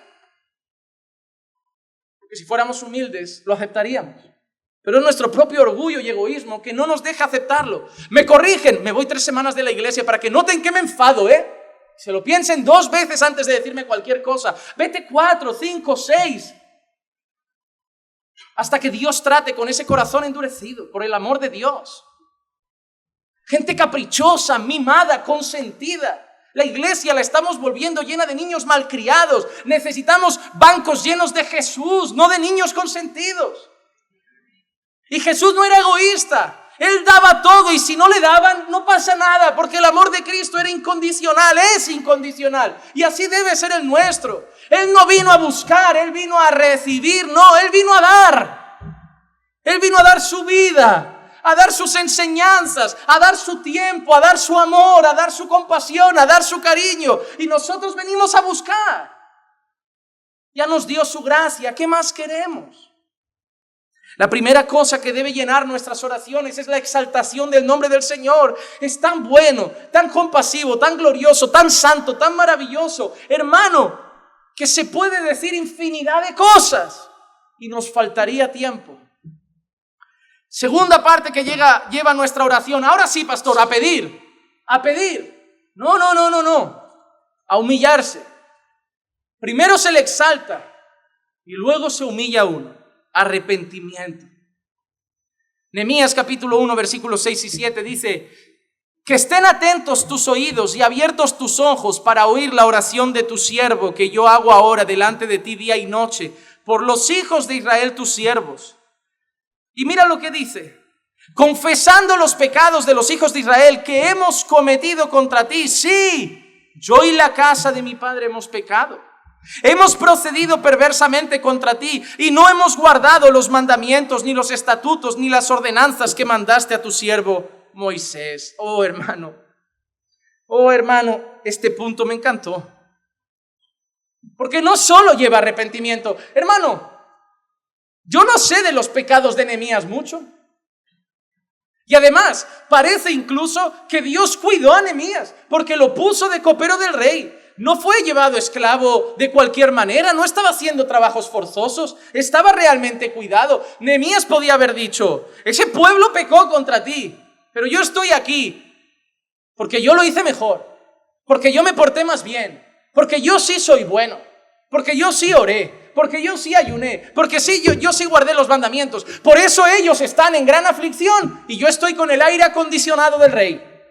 Porque si fuéramos humildes, lo aceptaríamos. Pero es nuestro propio orgullo y egoísmo que no nos deja aceptarlo. Me corrigen, me voy 3 semanas de la iglesia para que noten que me enfado, Se lo piensen 2 veces antes de decirme cualquier cosa. Vete 4, 5, 6. Hasta que Dios trate con ese corazón endurecido, por el amor de Dios. Gente caprichosa, mimada, consentida. La iglesia la estamos volviendo llena de niños malcriados. Necesitamos bancos llenos de Jesús, no de niños consentidos. Y Jesús no era egoísta. Él daba todo, y si no le daban, no pasa nada, porque el amor de Cristo era incondicional, es incondicional. Y así debe ser el nuestro. Él no vino a buscar, Él vino a recibir, no, Él vino a dar. Él vino a dar su vida, a dar sus enseñanzas, a dar su tiempo, a dar su amor, a dar su compasión, a dar su cariño. Y nosotros venimos a buscar. Ya nos dio su gracia, ¿qué más queremos? La primera cosa que debe llenar nuestras oraciones es la exaltación del nombre del Señor. Es tan bueno, tan compasivo, tan glorioso, tan santo, tan maravilloso, hermano, que se puede decir infinidad de cosas y nos faltaría tiempo. Segunda parte que lleva nuestra oración. Ahora sí, pastor, a pedir. No. A humillarse. Primero se le exalta y luego se humilla uno. Arrepentimiento. Nehemías capítulo 1, versículos 6 y 7 dice: que estén atentos tus oídos y abiertos tus ojos para oír la oración de tu siervo que yo hago ahora delante de ti día y noche por los hijos de Israel tus siervos. Y mira lo que dice: confesando los pecados de los hijos de Israel que hemos cometido contra ti. Sí, yo y la casa de mi padre hemos pecado. Hemos procedido perversamente contra ti y no hemos guardado los mandamientos, ni los estatutos, ni las ordenanzas que mandaste a tu siervo Moisés. Oh hermano, este punto me encantó. Porque no solo lleva arrepentimiento. Hermano, yo no sé de los pecados de Nehemías mucho. Y además, parece incluso que Dios cuidó a Nehemías porque lo puso de copero del rey. No fue llevado esclavo de cualquier manera, no estaba haciendo trabajos forzosos, estaba realmente cuidado. Nehemías podía haber dicho: ese pueblo pecó contra ti, pero yo estoy aquí porque yo lo hice mejor, porque yo me porté más bien, porque yo sí soy bueno, porque yo sí oré, porque yo sí ayuné, porque sí, yo sí guardé los mandamientos. Por eso ellos están en gran aflicción y yo estoy con el aire acondicionado del rey.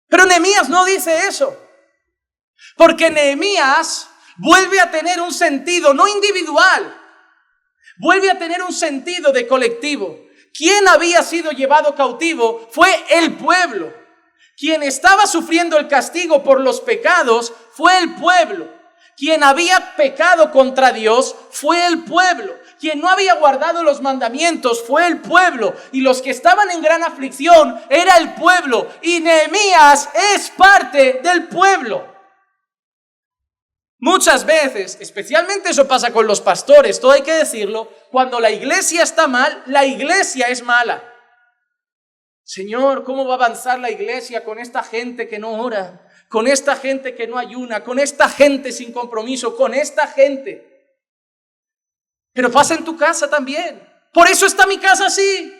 Pero Nehemías no dice eso, porque Nehemías vuelve a tener un sentido no individual, vuelve a tener un sentido de colectivo. Quien había sido llevado cautivo fue el pueblo. Quien estaba sufriendo el castigo por los pecados fue el pueblo. Quien había pecado contra Dios fue el pueblo. Quien no había guardado los mandamientos fue el pueblo. Y los que estaban en gran aflicción era el pueblo. Y Nehemías es parte del pueblo. Muchas veces, especialmente eso pasa con los pastores, todo hay que decirlo, cuando la iglesia está mal, la iglesia es mala. Señor, ¿cómo va a avanzar la iglesia con esta gente que no ora? Con esta gente que no ayuna, con esta gente sin compromiso, con esta gente. Pero pasa en tu casa también. Por eso está mi casa así.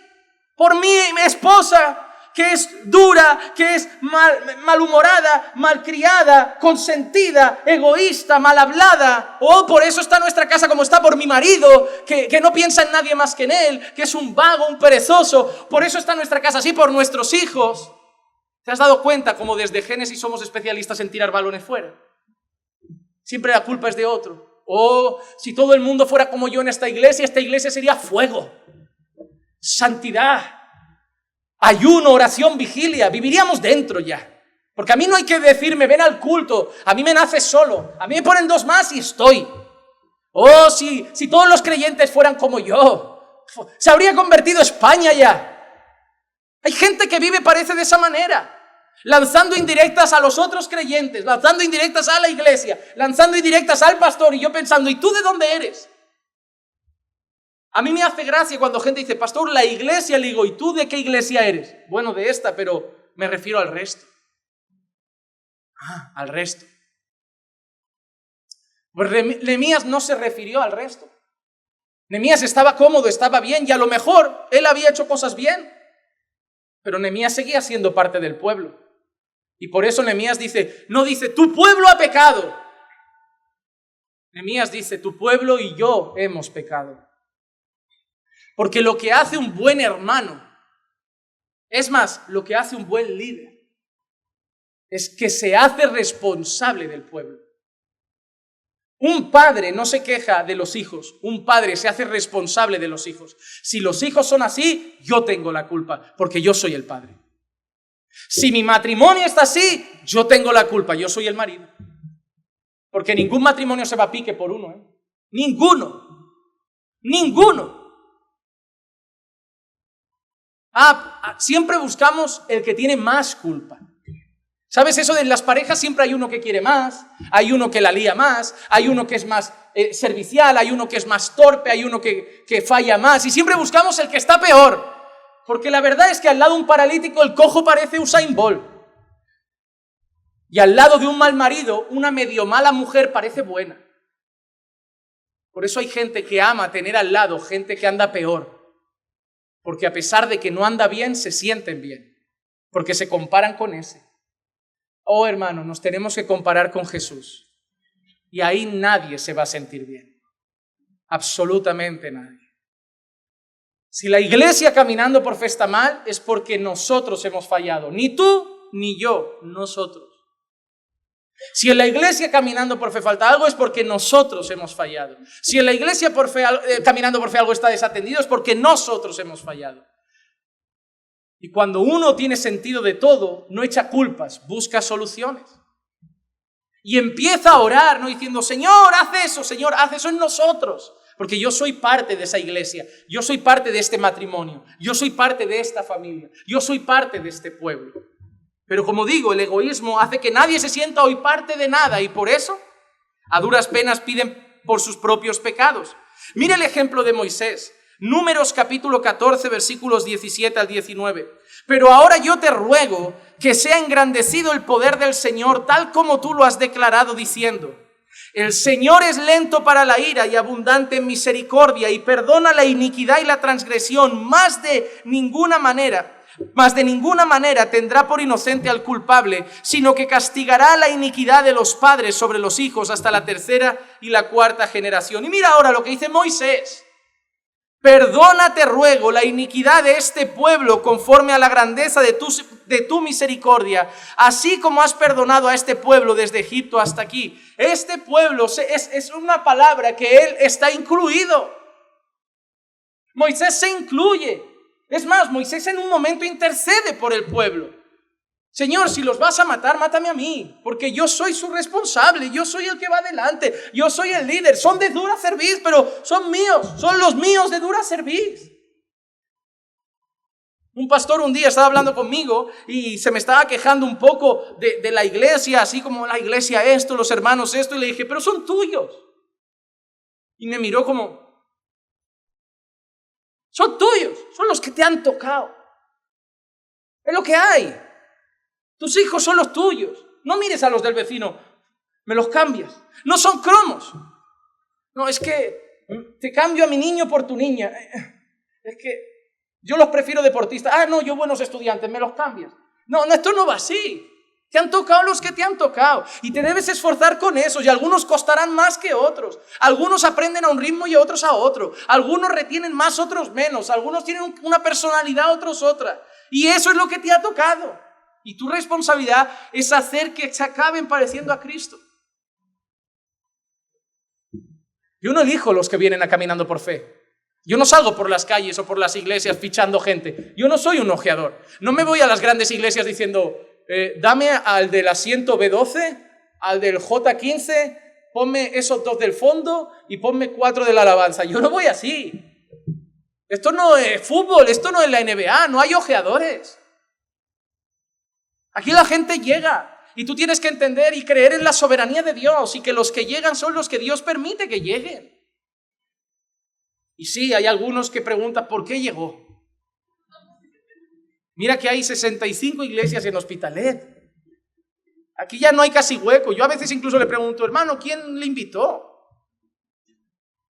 Por mi esposa, que es dura, que es malhumorada, malcriada, consentida, egoísta, mal hablada. Por eso está nuestra casa como está, por mi marido, que no piensa en nadie más que en él, que es un vago, un perezoso. Por eso está nuestra casa así, por nuestros hijos. ¿Te has dado cuenta cómo desde Génesis somos especialistas en tirar balones fuera? Siempre la culpa es de otro. Si todo el mundo fuera como yo en esta iglesia sería fuego, santidad, ayuno, oración, vigilia. Viviríamos dentro ya. Porque a mí no hay que decirme, ven al culto. A mí me nace solo. A mí me ponen 2 más y estoy. Si todos los creyentes fueran como yo, se habría convertido España ya. Hay gente que vive, parece, de esa manera. Lanzando indirectas a los otros creyentes, lanzando indirectas a la iglesia, lanzando indirectas al pastor, y yo pensando, ¿y tú de dónde eres? A mí me hace gracia cuando gente dice, pastor, la iglesia. Le digo, ¿y tú de qué iglesia eres? Bueno, de esta, pero me refiero al resto. Al resto. Pues Nehemías no se refirió al resto. Nehemías estaba cómodo, estaba bien, y a lo mejor él había hecho cosas bien, pero Nehemías seguía siendo parte del pueblo. Y por eso Nehemías no dice, tu pueblo ha pecado. Nehemías dice, tu pueblo y yo hemos pecado. Porque lo que hace un buen hermano, es más, lo que hace un buen líder, es que se hace responsable del pueblo. Un padre no se queja de los hijos, un padre se hace responsable de los hijos. Si los hijos son así, yo tengo la culpa, porque yo soy el padre. Si mi matrimonio está así, yo tengo la culpa, yo soy el marido. Porque ningún matrimonio se va a pique por uno, ¿eh? Ninguno. Siempre buscamos el que tiene más culpa. ¿Sabes eso de las parejas? Siempre hay uno que quiere más, hay uno que la lía más, hay uno que es más servicial, hay uno que es más torpe, hay uno que falla más, y siempre buscamos el que está peor. Porque la verdad es que al lado de un paralítico el cojo parece Usain Bolt. Y al lado de un mal marido, una medio mala mujer parece buena. Por eso hay gente que ama tener al lado gente que anda peor. Porque a pesar de que no anda bien, se sienten bien. Porque se comparan con ese. Hermano, nos tenemos que comparar con Jesús. Y ahí nadie se va a sentir bien. Absolutamente nadie. Si la iglesia caminando por fe está mal, es porque nosotros hemos fallado. Ni tú, ni yo, nosotros. Si en la iglesia caminando por fe falta algo, es porque nosotros hemos fallado. Si en la iglesia caminando por fe algo está desatendido, es porque nosotros hemos fallado. Y cuando uno tiene sentido de todo, no echa culpas, busca soluciones. Y empieza a orar, no diciendo, Señor, haz eso en nosotros. Porque yo soy parte de esa iglesia, yo soy parte de este matrimonio, yo soy parte de esta familia, yo soy parte de este pueblo. Pero como digo, el egoísmo hace que nadie se sienta hoy parte de nada, y por eso a duras penas piden por sus propios pecados. Mira el ejemplo de Moisés. Números capítulo 14, versículos 17 al 19. Pero ahora yo te ruego que sea engrandecido el poder del Señor, tal como tú lo has declarado, diciendo: el Señor es lento para la ira y abundante en misericordia, y perdona la iniquidad y la transgresión, más de ninguna manera tendrá por inocente al culpable, sino que castigará la iniquidad de los padres sobre los hijos hasta la 3ª y la 4ª generación. Y mira ahora lo que dice Moisés: perdona, te ruego, la iniquidad de este pueblo conforme a la grandeza de tu misericordia, así como has perdonado a este pueblo desde Egipto hasta aquí. Este pueblo es una palabra que él está incluido. Moisés se incluye. Es más, Moisés en un momento intercede por el pueblo. Señor, si los vas a matar, mátame a mí, porque yo soy su responsable, yo soy el que va adelante, yo soy el líder. Son de dura cerviz, pero son míos, son los míos de dura cerviz. Un pastor un día estaba hablando conmigo y se me estaba quejando un poco de la iglesia, así como la iglesia esto, los hermanos esto, y le dije, pero son tuyos. Y me miró como, son tuyos, son los que te han tocado. Es lo que hay. Tus hijos son los tuyos. No mires a los del vecino. Me los cambias. No son cromos. No, es que te cambio a mi niño por tu niña. Es que yo los prefiero deportistas. No, yo buenos estudiantes, me los cambias. No, esto no va así. Te han tocado los que te han tocado y te debes esforzar con eso, y algunos costarán más que otros. Algunos aprenden a un ritmo y otros a otro. Algunos retienen más, otros menos. Algunos tienen una personalidad, otros otra. Y eso es lo que te ha tocado. Y tu responsabilidad es hacer que se acaben pareciendo a Cristo. Yo no elijo los que vienen a caminando por fe. Yo no salgo por las calles o por las iglesias fichando gente. Yo no soy un ojeador. No me voy a las grandes iglesias diciendo, dame al del asiento B12, al del J15, ponme esos 2 del fondo y ponme 4 de la alabanza. Yo no voy así. Esto no es fútbol, esto no es la NBA, no hay ojeadores. Aquí la gente llega y tú tienes que entender y creer en la soberanía de Dios y que los que llegan son los que Dios permite que lleguen. Y sí, hay algunos que preguntan, ¿por qué llegó? Mira que hay 65 iglesias en Hospitalet. Aquí ya no hay casi hueco. Yo a veces incluso le pregunto, hermano, ¿quién le invitó?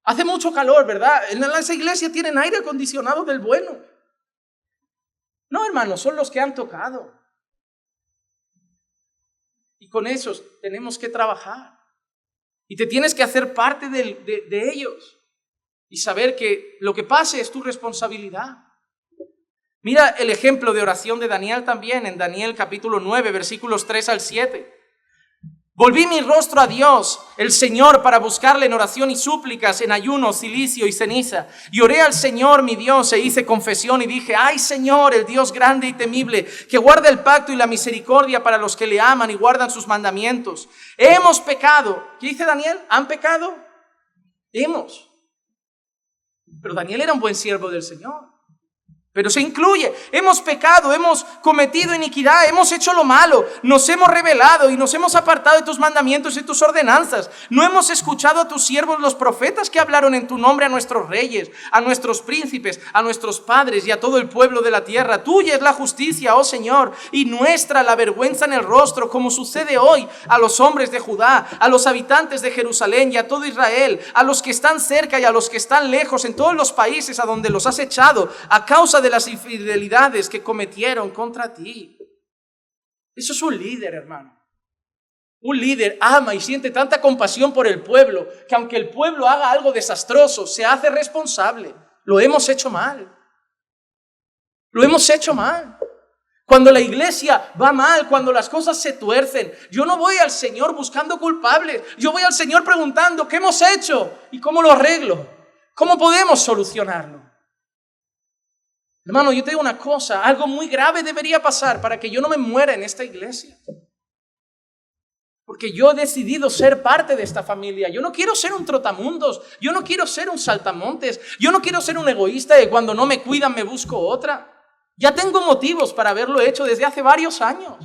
Hace mucho calor, ¿verdad? En esa iglesia tienen aire acondicionado del bueno. No, hermano, son los que han tocado. Y con esos tenemos que trabajar. Y te tienes que hacer parte de ellos. Y saber que lo que pase es tu responsabilidad. Mira el ejemplo de oración de Daniel también, en Daniel capítulo 9, versículos 3 al 7. Volví mi rostro a Dios, el Señor, para buscarle en oración y súplicas, en ayuno, cilicio y ceniza. Y oré al Señor mi Dios e hice confesión y dije, ay Señor, el Dios grande y temible, que guarda el pacto y la misericordia para los que le aman y guardan sus mandamientos. Hemos pecado. ¿Qué dice Daniel? ¿Han pecado? Hemos. Pero Daniel era un buen siervo del Señor. Pero se incluye, hemos pecado, hemos cometido iniquidad, hemos hecho lo malo, nos hemos rebelado y nos hemos apartado de tus mandamientos y tus ordenanzas. No hemos escuchado a tus siervos los profetas que hablaron en tu nombre a nuestros reyes, a nuestros príncipes, a nuestros padres y a todo el pueblo de la tierra. Tuya es la justicia, oh Señor, y nuestra la vergüenza en el rostro, como sucede hoy a los hombres de Judá, a los habitantes de Jerusalén y a todo Israel, a los que están cerca y a los que están lejos, en todos los países a donde los has echado, a causa de las infidelidades que cometieron contra ti. Eso es un líder, hermano. Un líder ama y siente tanta compasión por el pueblo que aunque el pueblo haga algo desastroso, se hace responsable. Lo hemos hecho mal. Lo hemos hecho mal. Cuando la iglesia va mal, cuando las cosas se tuercen, yo no voy al Señor buscando culpables. Yo voy al Señor preguntando, ¿qué hemos hecho? ¿Y cómo lo arreglo? ¿Cómo podemos solucionarlo? Hermano, yo te digo una cosa, algo muy grave debería pasar para que yo no me muera en esta iglesia. Porque yo he decidido ser parte de esta familia. Yo no quiero ser un trotamundos, yo no quiero ser un saltamontes, yo no quiero ser un egoísta de cuando no me cuidan me busco otra. Ya tengo motivos para haberlo hecho desde hace varios años.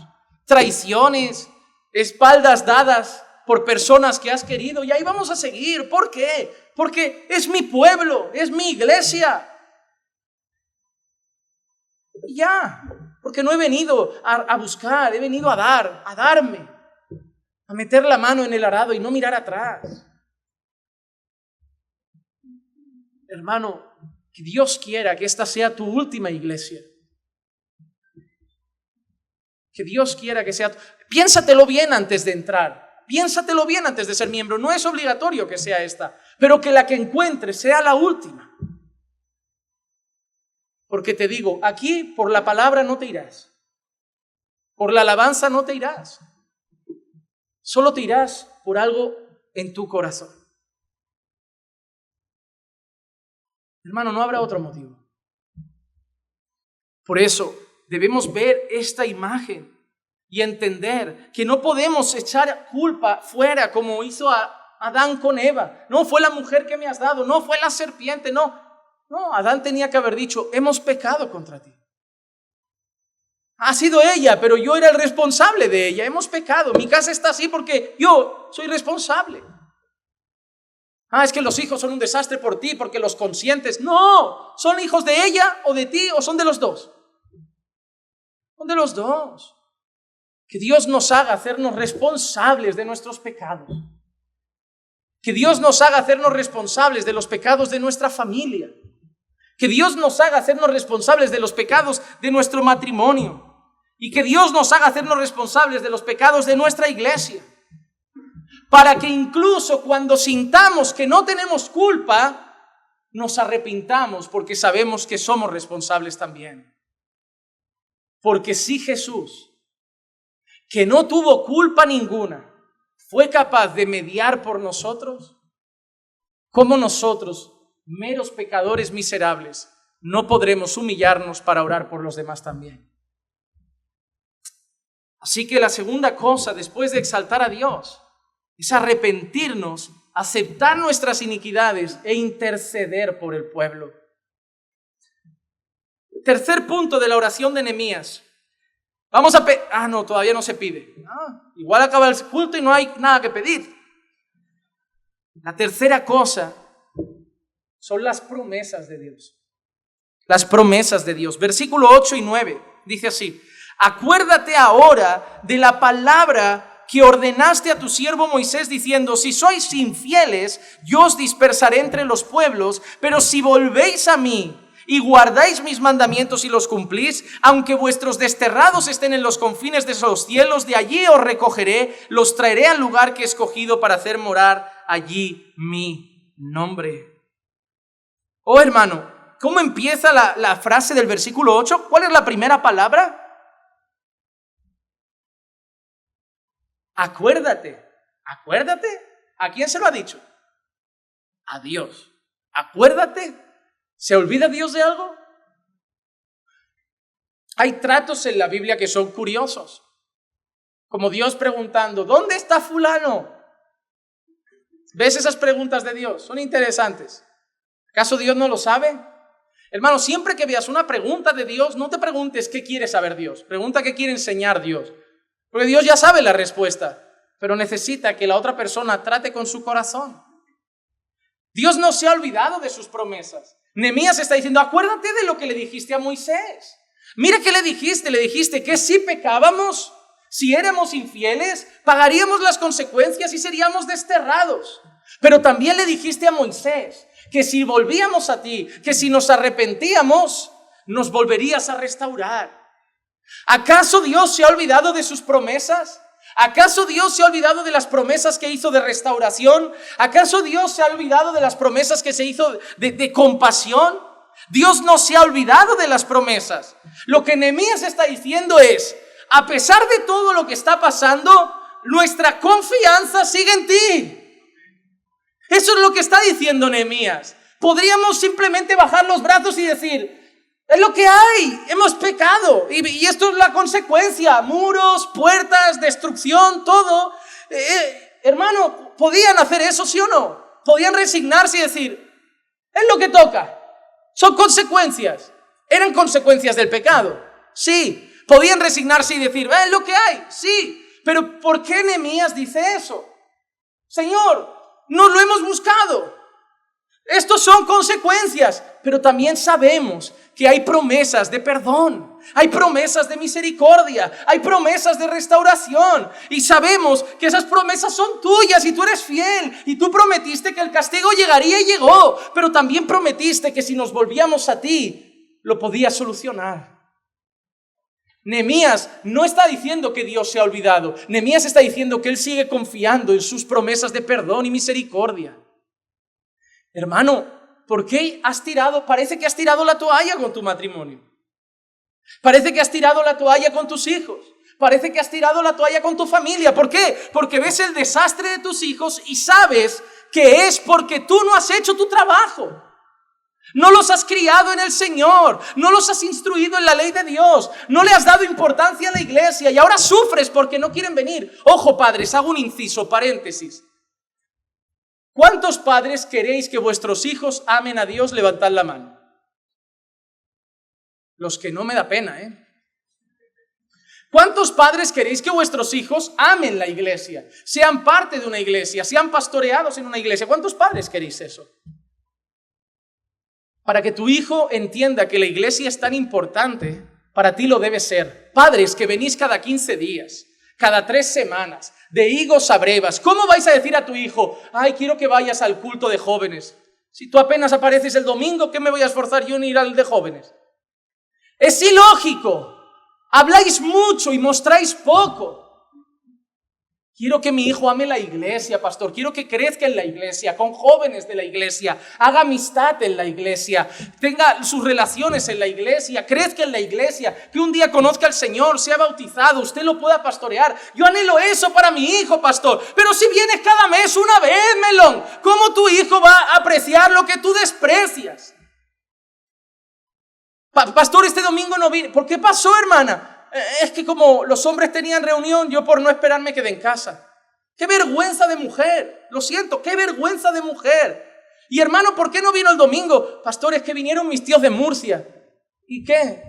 Traiciones, espaldas dadas por personas que has querido y ahí vamos a seguir. ¿Por qué? Porque es mi pueblo, es mi iglesia. Y ya, porque no he venido a buscar, he venido a darme, a meter la mano en el arado y no mirar atrás. Hermano, que Dios quiera que esta sea tu última iglesia. Que Dios quiera que sea... Piénsatelo bien antes de entrar, piénsatelo bien antes de ser miembro. No es obligatorio que sea esta, pero que la que encuentres sea la última. Porque te digo, aquí por la palabra no te irás. Por la alabanza no te irás. Solo te irás por algo en tu corazón. Hermano, no habrá otro motivo. Por eso debemos ver esta imagen y entender que no podemos echar culpa fuera como hizo a Adán con Eva. No fue la mujer que me has dado, no fue la serpiente, no. No, Adán tenía que haber dicho, hemos pecado contra ti. Ha sido ella, pero yo era el responsable de ella. Hemos pecado. Mi casa está así porque yo soy responsable. Es que los hijos son un desastre por ti porque los consientes. No, son hijos de ella o de ti o son de los dos. son de los dos. Que Dios nos haga hacernos responsables de nuestros pecados. Que Dios nos haga hacernos responsables de los pecados de nuestra familia. Que Dios nos haga hacernos responsables de los pecados de nuestro matrimonio. Y que Dios nos haga hacernos responsables de los pecados de nuestra iglesia. Para que incluso cuando sintamos que no tenemos culpa, nos arrepintamos porque sabemos que somos responsables también. Porque si Jesús, que no tuvo culpa ninguna, fue capaz de mediar por nosotros, ¿cómo nosotros, meros pecadores miserables, no podremos humillarnos para orar por los demás también? Así que la segunda cosa, después de exaltar a Dios, es arrepentirnos, aceptar nuestras iniquidades e interceder por el pueblo. Tercer punto de la oración de Nehemías. Vamos a no, todavía no se pide. Igual acaba el culto y no hay nada que pedir. La tercera cosa son las promesas de Dios. Las promesas de Dios. Versículo 8 y 9 dice así: acuérdate ahora de la palabra que ordenaste a tu siervo Moisés diciendo: si sois infieles, yo os dispersaré entre los pueblos, pero si volvéis a mí y guardáis mis mandamientos y los cumplís, aunque vuestros desterrados estén en los confines de los cielos, de allí os recogeré, los traeré al lugar que he escogido para hacer morar allí mi nombre. Oh hermano, ¿cómo empieza la frase del versículo 8? ¿Cuál es la primera palabra? Acuérdate. ¿Acuérdate? ¿A quién se lo ha dicho? A Dios. Acuérdate. ¿Se olvida Dios de algo? Hay tratos en la Biblia que son curiosos. Como Dios preguntando: ¿dónde está fulano? ¿Ves esas preguntas de Dios? Son interesantes. ¿Acaso Dios no lo sabe? Hermano, siempre que veas una pregunta de Dios, no te preguntes qué quiere saber Dios. Pregunta qué quiere enseñar Dios. Porque Dios ya sabe la respuesta, pero necesita que la otra persona trate con su corazón. Dios no se ha olvidado de sus promesas. Nehemías está diciendo: acuérdate de lo que le dijiste a Moisés. Mira qué le dijiste que si pecábamos, si éramos infieles, pagaríamos las consecuencias y seríamos desterrados. Pero también le dijiste a Moisés que si volvíamos a ti, que si nos arrepentíamos, nos volverías a restaurar. ¿Acaso Dios se ha olvidado de sus promesas? ¿Acaso Dios se ha olvidado de las promesas que hizo de restauración? ¿Acaso Dios se ha olvidado de las promesas que se hizo de compasión? Dios no se ha olvidado de las promesas. Lo que Nehemías está diciendo es: a pesar de todo lo que está pasando, nuestra confianza sigue en ti. Eso es lo que está diciendo Nehemías. Podríamos simplemente bajar los brazos y decir: es lo que hay, hemos pecado y esto es la consecuencia, muros, puertas, destrucción, todo. Hermano, ¿podían hacer eso, sí o no? ¿Podían resignarse y decir: es lo que toca? Son consecuencias. ¿Eran consecuencias del pecado? Sí. ¿Podían resignarse y decir: es lo que hay? Sí. Pero ¿por qué Nehemías dice eso? Señor, no lo hemos buscado. Estos son consecuencias, pero también sabemos que hay promesas de perdón, hay promesas de misericordia, hay promesas de restauración, y sabemos que esas promesas son tuyas y tú eres fiel, y tú prometiste que el castigo llegaría y llegó, pero también prometiste que si nos volvíamos a ti, lo podías solucionar. Nehemías no está diciendo que Dios se ha olvidado. Nehemías está diciendo que él sigue confiando en sus promesas de perdón y misericordia. Hermano, ¿por qué parece que has tirado la toalla con tu matrimonio? Parece que has tirado la toalla con tus hijos. Parece que has tirado la toalla con tu familia. ¿Por qué? Porque ves el desastre de tus hijos y sabes que es porque tú no has hecho tu trabajo. No los has criado en el Señor, no los has instruido en la ley de Dios, no le has dado importancia a la iglesia y ahora sufres porque no quieren venir. Ojo, padres, hago un inciso, paréntesis. ¿Cuántos padres queréis que vuestros hijos amen a Dios? Levantad la mano. Los que no, me da pena, ¿Cuántos padres queréis que vuestros hijos amen la iglesia? Sean parte de una iglesia, sean pastoreados en una iglesia. ¿Cuántos padres queréis eso? Para que tu hijo entienda que la iglesia es tan importante Para ti lo debe ser. Padres que venís cada 15 días, cada 3 semanas, de higos a brevas. ¿Cómo vais a decir a tu hijo, ay, quiero que vayas al culto de jóvenes? Si tú apenas apareces el domingo, ¿qué me voy a esforzar yo en ir al de jóvenes? Es ilógico. Habláis mucho y mostráis poco. Quiero que mi hijo ame la iglesia, pastor. Quiero que crezca en la iglesia, con jóvenes de la iglesia, haga amistad en la iglesia, tenga sus relaciones en la iglesia, crezca en la iglesia, que un día conozca al Señor, sea bautizado, usted lo pueda pastorear. Yo anhelo eso para mi hijo, pastor. Pero si vienes cada mes una vez, melón, ¿cómo tu hijo va a apreciar lo que tú desprecias? Pastor, este domingo no vine. ¿Por qué pasó, hermana? Es que como los hombres tenían reunión, yo por no esperar me quedé en casa. ¡Qué vergüenza de mujer! Lo siento, ¡qué vergüenza de mujer! Y hermano, ¿por qué no vino el domingo? Pastor, es que vinieron mis tíos de Murcia. ¿Y qué?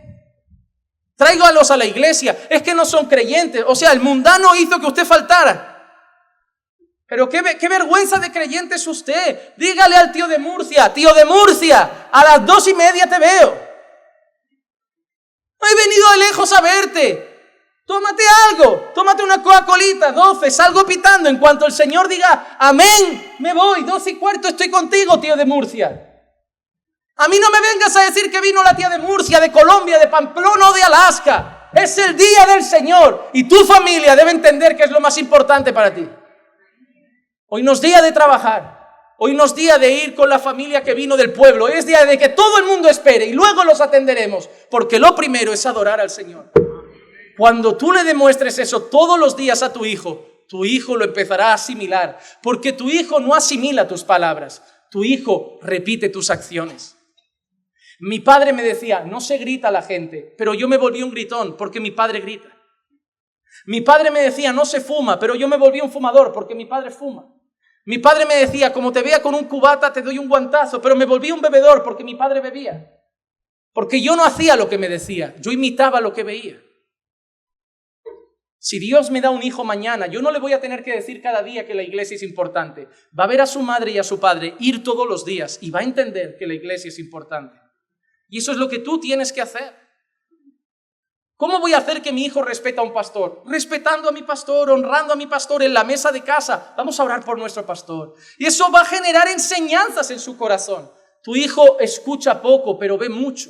Tráigalos a la iglesia. Es que no son creyentes. O sea, el mundano hizo que usted faltara. Pero qué vergüenza de creyente es usted. Dígale al tío de Murcia, a las 2:30 te veo. No he venido de lejos a verte. Tómate algo, tómate una Coca-Colita, 12, salgo pitando. En cuanto el Señor diga amén, me voy, 12:15 estoy contigo, tío de Murcia. A mí no me vengas a decir que vino la tía de Murcia, de Colombia, de Pamplona o de Alaska. Es el día del Señor y tu familia debe entender que es lo más importante para ti. Hoy no es día de trabajar. Hoy no es día de ir con la familia que vino del pueblo. Es día de que todo el mundo espere y luego los atenderemos. Porque lo primero es adorar al Señor. Cuando tú le demuestres eso todos los días a tu hijo lo empezará a asimilar. Porque tu hijo no asimila tus palabras. Tu hijo repite tus acciones. Mi padre me decía, no se grita a la gente. Pero yo me volví un gritón porque mi padre grita. Mi padre me decía, no se fuma. Pero yo me volví un fumador porque mi padre fuma. Mi padre me decía, como te vea con un cubata te doy un guantazo, pero me volví un bebedor porque mi padre bebía. Porque yo no hacía lo que me decía, yo imitaba lo que veía. Si Dios me da un hijo mañana, yo no le voy a tener que decir cada día que la iglesia es importante. Va a ver a su madre y a su padre ir todos los días y va a entender que la iglesia es importante. Y eso es lo que tú tienes que hacer. ¿Cómo voy a hacer que mi hijo respete a un pastor? Respetando a mi pastor, honrando a mi pastor en la mesa de casa. Vamos a orar por nuestro pastor. Y eso va a generar enseñanzas en su corazón. Tu hijo escucha poco, pero ve mucho.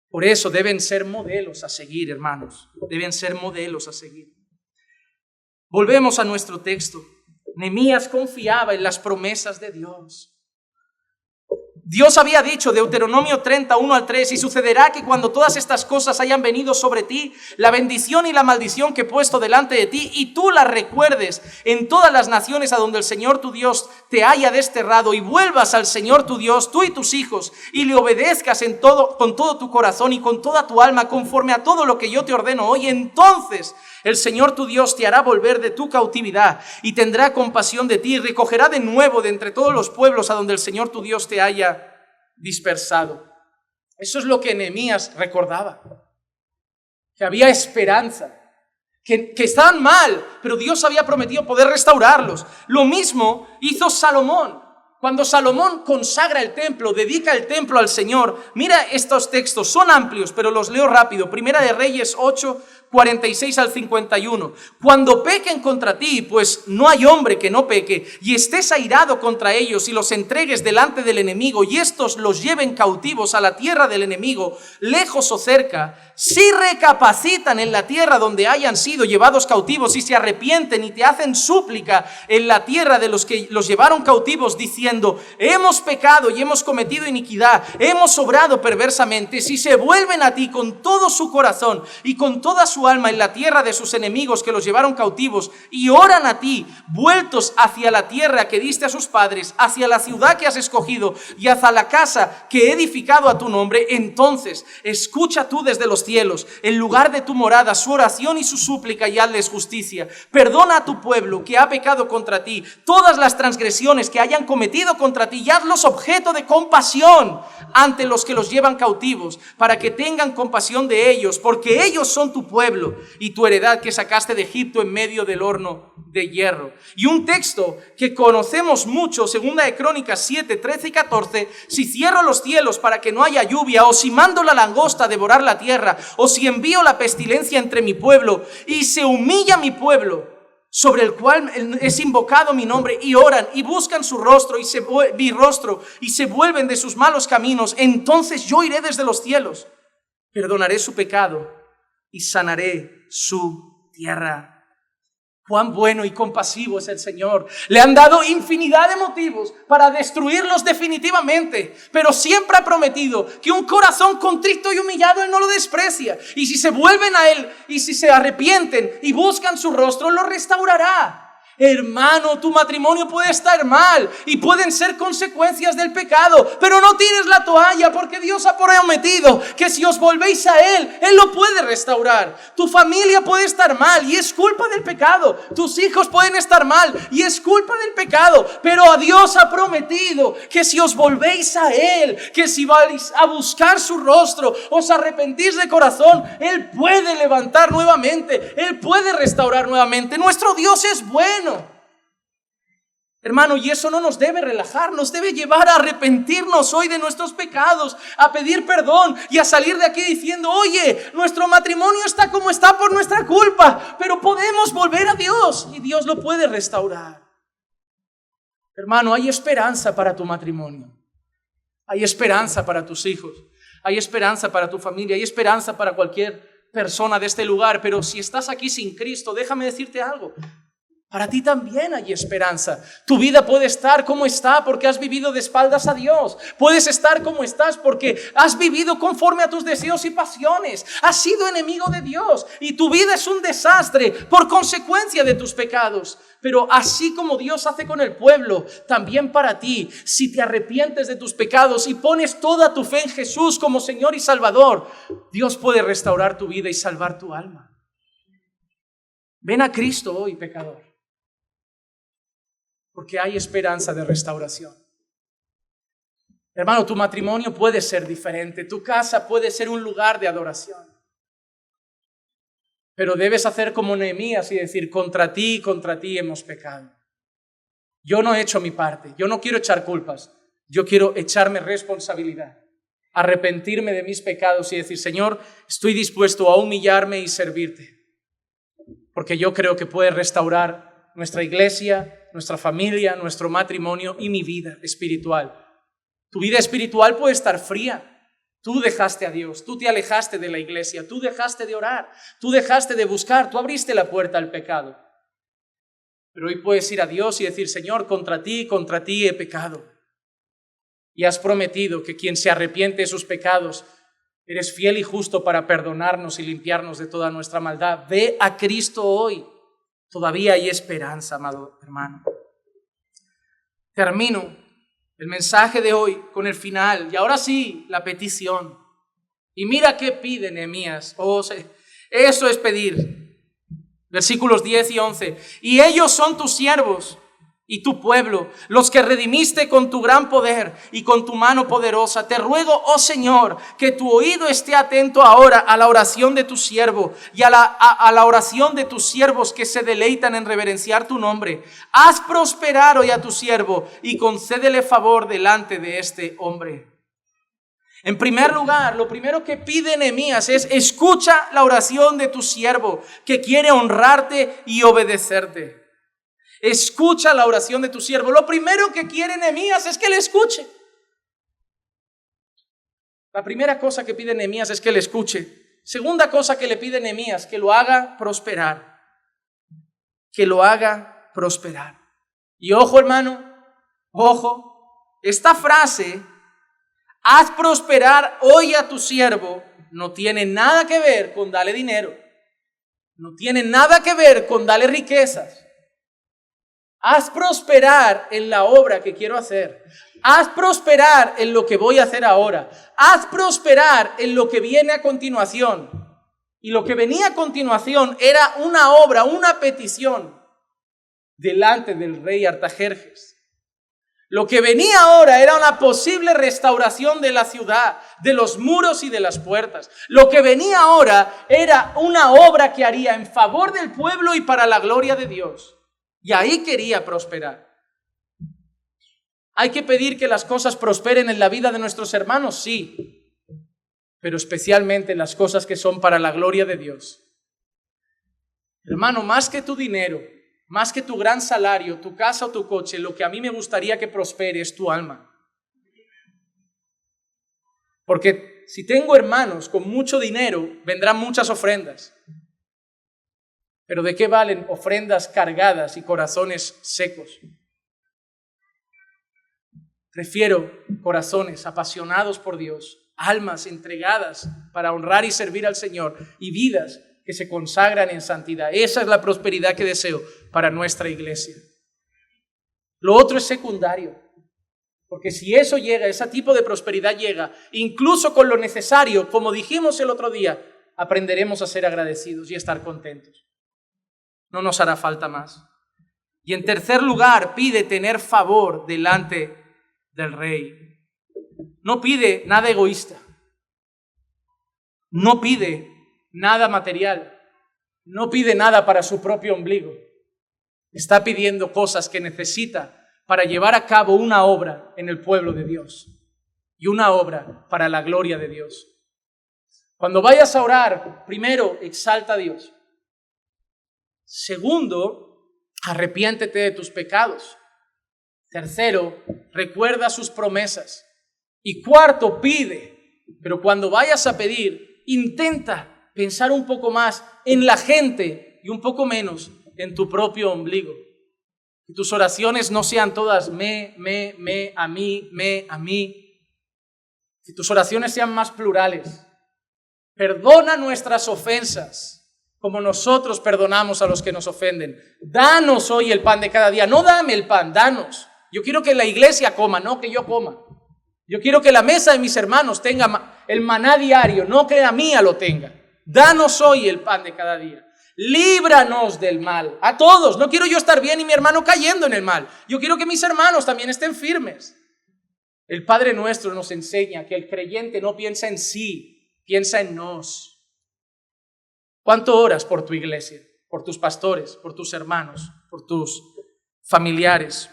Por eso deben ser modelos a seguir, hermanos. Deben ser modelos a seguir. Volvemos a nuestro texto. Nehemías confiaba en las promesas de Dios. Dios había dicho, Deuteronomio 30, 1-3, y sucederá que cuando todas estas cosas hayan venido sobre ti, la bendición y la maldición que he puesto delante de ti, y tú las recuerdes en todas las naciones a donde el Señor tu Dios te haya desterrado, y vuelvas al Señor tu Dios, tú y tus hijos, y le obedezcas con todo tu corazón y con toda tu alma, conforme a todo lo que yo te ordeno hoy, entonces el Señor tu Dios te hará volver de tu cautividad, y tendrá compasión de ti, y recogerá de nuevo de entre todos los pueblos a donde el Señor tu Dios te haya dispersado. Eso es lo que Nehemías recordaba, que había esperanza, que estaban mal, pero Dios había prometido poder restaurarlos. Lo mismo hizo Salomón. Cuando Salomón consagra el templo, dedica el templo al Señor, mira estos textos, son amplios, pero los leo rápido. Primera de Reyes 8, 46-51. Cuando pequen contra ti, pues no hay hombre que no peque, y estés airado contra ellos y los entregues delante del enemigo, y estos los lleven cautivos a la tierra del enemigo, lejos o cerca, si recapacitan en la tierra donde hayan sido llevados cautivos, y se arrepienten y te hacen súplica en la tierra de los que los llevaron cautivos, diciendo, hemos pecado y hemos cometido iniquidad, hemos obrado perversamente, si se vuelven a ti con todo su corazón y con toda su alma en la tierra de sus enemigos que los llevaron cautivos, y oran a ti, vueltos hacia la tierra que diste a sus padres, hacia la ciudad que has escogido y hacia la casa que he edificado a tu nombre, entonces escucha tú desde los cielos, en lugar de tu morada, su oración y su súplica, y hazles justicia. Perdona a tu pueblo que ha pecado contra ti todas las transgresiones que hayan cometido contra ti, y hazlos objeto de compasión ante los que los llevan cautivos, para que tengan compasión de ellos, porque ellos son tu pueblo pueblo y tu heredad que sacaste de Egipto en medio del horno de hierro. Y un texto que conocemos mucho, 2 de Crónicas 7, 13 y 14, si cierro los cielos para que no haya lluvia, o si mando la langosta a devorar la tierra, o si envío la pestilencia entre mi pueblo, y se humilla mi pueblo, sobre el cual es invocado mi nombre, y oran y buscan mi rostro y se vuelven de sus malos caminos, entonces yo iré desde los cielos, perdonaré su pecado y sanaré su tierra. Cuán bueno y compasivo es el Señor. Le han dado infinidad de motivos para destruirlos definitivamente, pero siempre ha prometido que un corazón contrito y humillado Él no lo desprecia. Y si se vuelven a Él y si se arrepienten y buscan su rostro, lo restaurará. Hermano, tu matrimonio puede estar mal y pueden ser consecuencias del pecado, pero no tires la toalla, porque Dios ha prometido que si os volvéis a Él, Él lo puede restaurar. Tu familia puede estar mal y es culpa del pecado. Tus hijos pueden estar mal y es culpa del pecado, pero a Dios ha prometido que si os volvéis a Él, que si vais a buscar su rostro, os arrepentís de corazón, Él puede levantar nuevamente, Él puede restaurar nuevamente. Nuestro Dios es bueno. Hermano, y eso no nos debe relajar, nos debe llevar a arrepentirnos hoy de nuestros pecados, a pedir perdón y a salir de aquí diciendo: oye, nuestro matrimonio está como está por nuestra culpa, pero podemos volver a Dios y Dios lo puede restaurar. Hermano, hay esperanza para tu matrimonio, hay esperanza para tus hijos, hay esperanza para tu familia, hay esperanza para cualquier persona de este lugar, pero si estás aquí sin Cristo, déjame decirte algo. Para ti también hay esperanza. Tu vida puede estar como está porque has vivido de espaldas a Dios. Puedes estar como estás porque has vivido conforme a tus deseos y pasiones. Has sido enemigo de Dios y tu vida es un desastre por consecuencia de tus pecados. Pero así como Dios hace con el pueblo, también para ti, si te arrepientes de tus pecados y pones toda tu fe en Jesús como Señor y Salvador, Dios puede restaurar tu vida y salvar tu alma. Ven a Cristo hoy, pecador, porque hay esperanza de restauración. Hermano, tu matrimonio puede ser diferente, tu casa puede ser un lugar de adoración. Pero debes hacer como Nehemías y decir: contra ti hemos pecado. Yo no he hecho mi parte, yo no quiero echar culpas, yo quiero echarme responsabilidad, arrepentirme de mis pecados y decir: Señor, estoy dispuesto a humillarme y servirte, porque yo creo que puedes restaurar nuestra iglesia, nuestra familia, nuestro matrimonio y mi vida espiritual. Tu vida espiritual puede estar fría. Tú dejaste a Dios, tú te alejaste de la iglesia, tú dejaste de orar, tú dejaste de buscar, tú abriste la puerta al pecado. Pero hoy puedes ir a Dios y decir: Señor, contra ti he pecado. Y has prometido que quien se arrepiente de sus pecados, eres fiel y justo para perdonarnos y limpiarnos de toda nuestra maldad. Ve a Cristo hoy. Todavía hay esperanza, amado hermano. Termino el mensaje de hoy con el final. Y ahora sí, la petición. Y mira qué pide Nehemías. Eso es pedir. Versículos 10 y 11. Y ellos son tus siervos y tu pueblo, los que redimiste con tu gran poder y con tu mano poderosa. Te ruego, oh Señor, que tu oído esté atento ahora a la oración de tu siervo y a la oración de tus siervos que se deleitan en reverenciar tu nombre. Haz prosperar hoy a tu siervo y concédele favor delante de este hombre. En primer lugar, lo primero que pide Nehemías es: escucha la oración de tu siervo que quiere honrarte y obedecerte. Escucha la oración de tu siervo. Lo primero que quiere Nehemías es que le escuche. La primera cosa que pide Nehemías es que le escuche. Segunda cosa que le pide Nehemías: que lo haga prosperar. Que lo haga prosperar. Y ojo, hermano, ojo, esta frase, haz prosperar hoy a tu siervo, no tiene nada que ver con darle dinero. No tiene nada que ver con darle riquezas. Haz prosperar en la obra que quiero hacer. Haz prosperar en lo que voy a hacer ahora. Haz prosperar en lo que viene a continuación. Y lo que venía a continuación era una obra, una petición delante del rey Artajerjes. Lo que venía ahora era una posible restauración de la ciudad, de los muros y de las puertas. Lo que venía ahora era una obra que haría en favor del pueblo y para la gloria de Dios. Y ahí quería prosperar. ¿Hay que pedir que las cosas prosperen en la vida de nuestros hermanos? Sí, pero especialmente las cosas que son para la gloria de Dios. Hermano, más que tu dinero, más que tu gran salario, tu casa o tu coche, lo que a mí me gustaría que prospere es tu alma. Porque si tengo hermanos con mucho dinero, vendrán muchas ofrendas. Pero ¿de qué valen ofrendas cargadas y corazones secos? Prefiero corazones apasionados por Dios, almas entregadas para honrar y servir al Señor y vidas que se consagran en santidad. Esa es la prosperidad que deseo para nuestra iglesia. Lo otro es secundario, porque si eso llega, ese tipo de prosperidad llega, incluso con lo necesario, como dijimos el otro día, aprenderemos a ser agradecidos y a estar contentos. No nos hará falta más. Y en tercer lugar, pide tener favor delante del rey. No pide nada egoísta. No pide nada material. No pide nada para su propio ombligo. Está pidiendo cosas que necesita para llevar a cabo una obra en el pueblo de Dios y una obra para la gloria de Dios. Cuando vayas a orar, primero, exalta a Dios. Segundo, arrepiéntete de tus pecados. Tercero, recuerda sus promesas. Y cuarto, pide. Pero cuando vayas a pedir, intenta pensar un poco más en la gente y un poco menos en tu propio ombligo. Que tus oraciones no sean todas a mí. Que tus oraciones sean más plurales. Perdona nuestras ofensas, como nosotros perdonamos a los que nos ofenden. Danos hoy el pan de cada día. No dame el pan, danos. Yo quiero que la iglesia coma, no que yo coma. Yo quiero que la mesa de mis hermanos tenga el maná diario, no que la mía lo tenga. Danos hoy el pan de cada día. Líbranos del mal. A todos. No quiero yo estar bien y mi hermano cayendo en el mal. Yo quiero que mis hermanos también estén firmes. El Padre Nuestro nos enseña que el creyente no piensa en sí, piensa en nos. ¿Cuánto oras por tu iglesia? Por tus pastores, por tus hermanos, por tus familiares.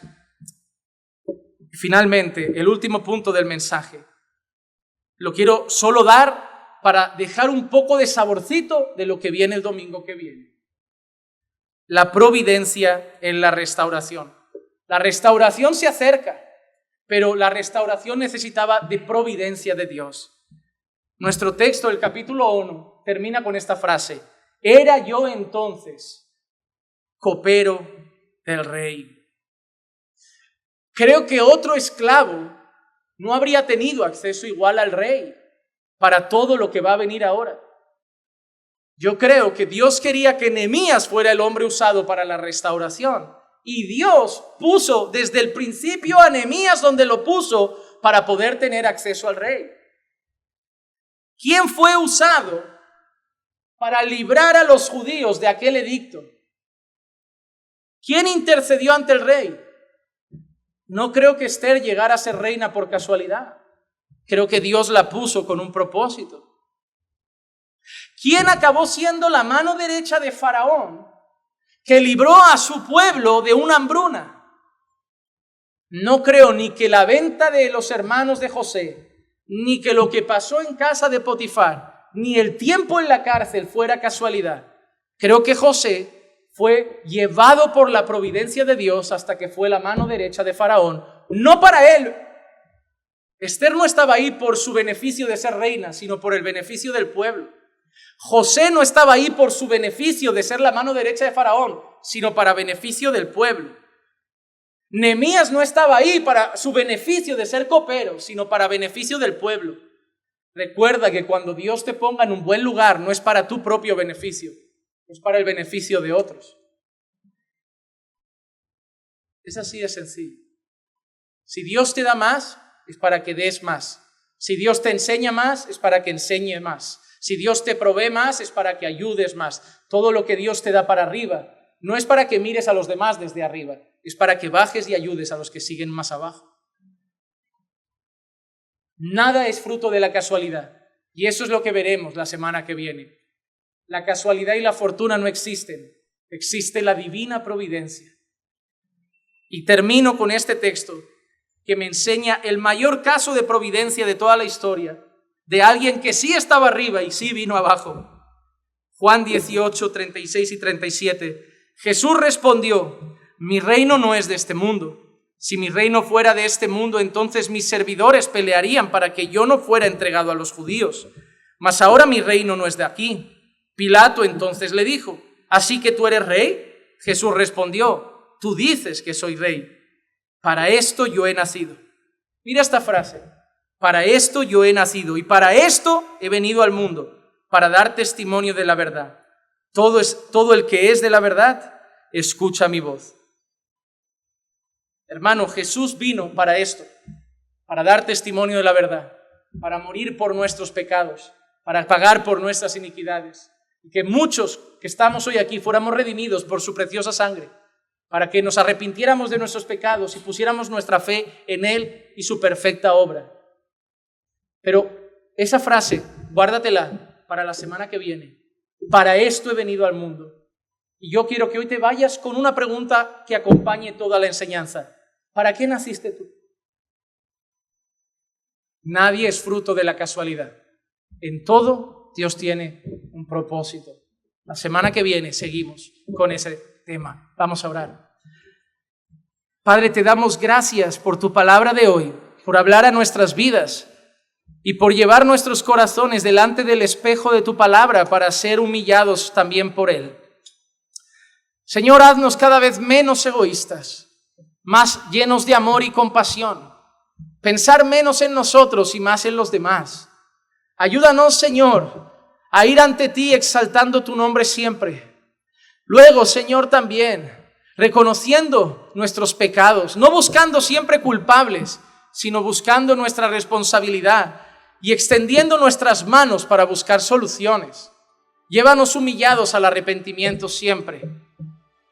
Y finalmente, el último punto del mensaje. Lo quiero solo dar para dejar un poco de saborcito de lo que viene el domingo que viene. La providencia en la restauración. La restauración se acerca, pero la restauración necesitaba de providencia de Dios. Nuestro texto del capítulo 1 termina con esta frase: era yo entonces copero del rey. Creo que otro esclavo no habría tenido acceso igual al rey para todo lo que va a venir ahora. Yo creo que Dios quería que Nehemías fuera el hombre usado para la restauración. Y Dios puso desde el principio a Nehemías donde lo puso para poder tener acceso al rey. ¿Quién fue usado para librar a los judíos de aquel edicto? ¿Quién intercedió ante el rey? No creo que Esther llegara a ser reina por casualidad. Creo que Dios la puso con un propósito. ¿Quién acabó siendo la mano derecha de Faraón que libró a su pueblo de una hambruna? No creo ni que la venta de los hermanos de José, ni que lo que pasó en casa de Potifar, ni el tiempo en la cárcel fuera casualidad. Creo que José fue llevado por la providencia de Dios hasta que fue la mano derecha de Faraón, no para él. Esther no estaba ahí por su beneficio de ser reina, sino por el beneficio del pueblo. José no estaba ahí por su beneficio de ser la mano derecha de Faraón, sino para beneficio del pueblo. Nehemías no estaba ahí para su beneficio de ser copero, sino para beneficio del pueblo. Recuerda que cuando Dios te ponga en un buen lugar, no es para tu propio beneficio, es para el beneficio de otros. Es así de sencillo. Si Dios te da más, es para que des más. Si Dios te enseña más, es para que enseñe más. Si Dios te provee más, es para que ayudes más. Todo lo que Dios te da para arriba, no es para que mires a los demás desde arriba, es para que bajes y ayudes a los que siguen más abajo. Nada es fruto de la casualidad. Y eso es lo que veremos la semana que viene. La casualidad y la fortuna no existen. Existe la divina providencia. Y termino con este texto que me enseña el mayor caso de providencia de toda la historia, de alguien que sí estaba arriba y sí vino abajo. Juan 18, 36 y 37. Jesús respondió: mi reino no es de este mundo. Si mi reino fuera de este mundo, entonces mis servidores pelearían para que yo no fuera entregado a los judíos. Mas ahora mi reino no es de aquí. Pilato entonces le dijo: ¿así que tú eres rey? Jesús respondió: tú dices que soy rey. Para esto yo he nacido. Mira esta frase: para esto yo he nacido y para esto he venido al mundo, para dar testimonio de la verdad. Todo el que es de la verdad, escucha mi voz. Hermano, Jesús vino para esto, para dar testimonio de la verdad, para morir por nuestros pecados, para pagar por nuestras iniquidades. Y que muchos que estamos hoy aquí fuéramos redimidos por su preciosa sangre, para que nos arrepintiéramos de nuestros pecados y pusiéramos nuestra fe en Él y su perfecta obra. Pero esa frase, guárdatela para la semana que viene. Para esto he venido al mundo. Y yo quiero que hoy te vayas con una pregunta que acompañe toda la enseñanza. ¿Para qué naciste tú? Nadie es fruto de la casualidad. En todo Dios tiene un propósito. La semana que viene seguimos con ese tema. Vamos a orar. Padre, te damos gracias por tu palabra de hoy, por hablar a nuestras vidas y por llevar nuestros corazones delante del espejo de tu palabra para ser humillados también por él. Señor, haznos cada vez menos egoístas, más llenos de amor y compasión, pensar menos en nosotros y más en los demás. Ayúdanos, Señor, a ir ante ti exaltando tu nombre siempre. Luego, Señor, también reconociendo nuestros pecados, no buscando siempre culpables, sino buscando nuestra responsabilidad y extendiendo nuestras manos para buscar soluciones. Llévanos humillados al arrepentimiento siempre.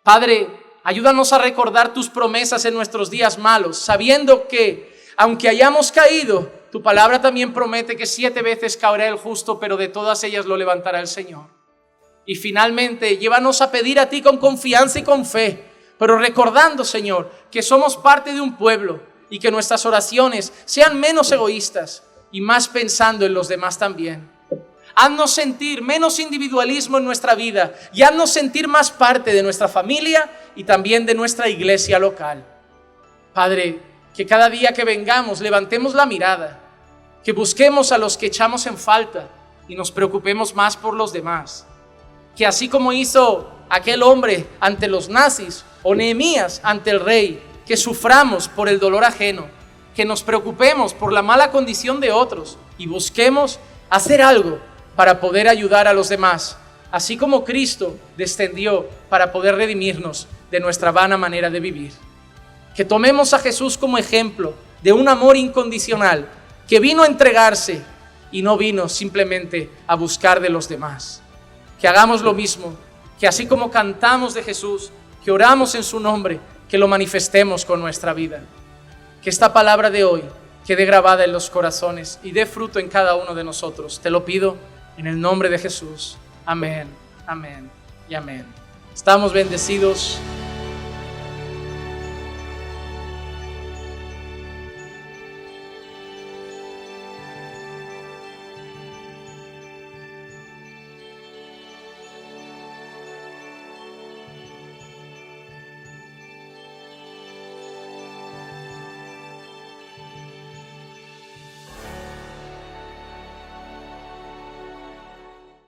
Padre, ayúdanos a recordar tus promesas en nuestros días malos, sabiendo que, aunque hayamos caído, tu palabra también promete que 7 veces caerá el justo, pero de todas ellas lo levantará el Señor. Y finalmente, llévanos a pedir a ti con confianza y con fe, pero recordando, Señor, que somos parte de un pueblo y que nuestras oraciones sean menos egoístas y más pensando en los demás también. Haznos sentir menos individualismo en nuestra vida y haznos sentir más parte de nuestra familia y también de nuestra iglesia local. Padre, que cada día que vengamos levantemos la mirada, que busquemos a los que echamos en falta y nos preocupemos más por los demás. Que así como hizo aquel hombre ante los nazis o Nehemías ante el rey, que suframos por el dolor ajeno, que nos preocupemos por la mala condición de otros y busquemos hacer algo para poder ayudar a los demás, así como Cristo descendió para poder redimirnos de nuestra vana manera de vivir. Que tomemos a Jesús como ejemplo de un amor incondicional que vino a entregarse y no vino simplemente a buscar de los demás. Que hagamos lo mismo, que así como cantamos de Jesús, que oramos en su nombre, que lo manifestemos con nuestra vida. Que esta palabra de hoy quede grabada en los corazones y dé fruto en cada uno de nosotros. Te lo pido en el nombre de Jesús. Amén, amén y amén. Estamos bendecidos.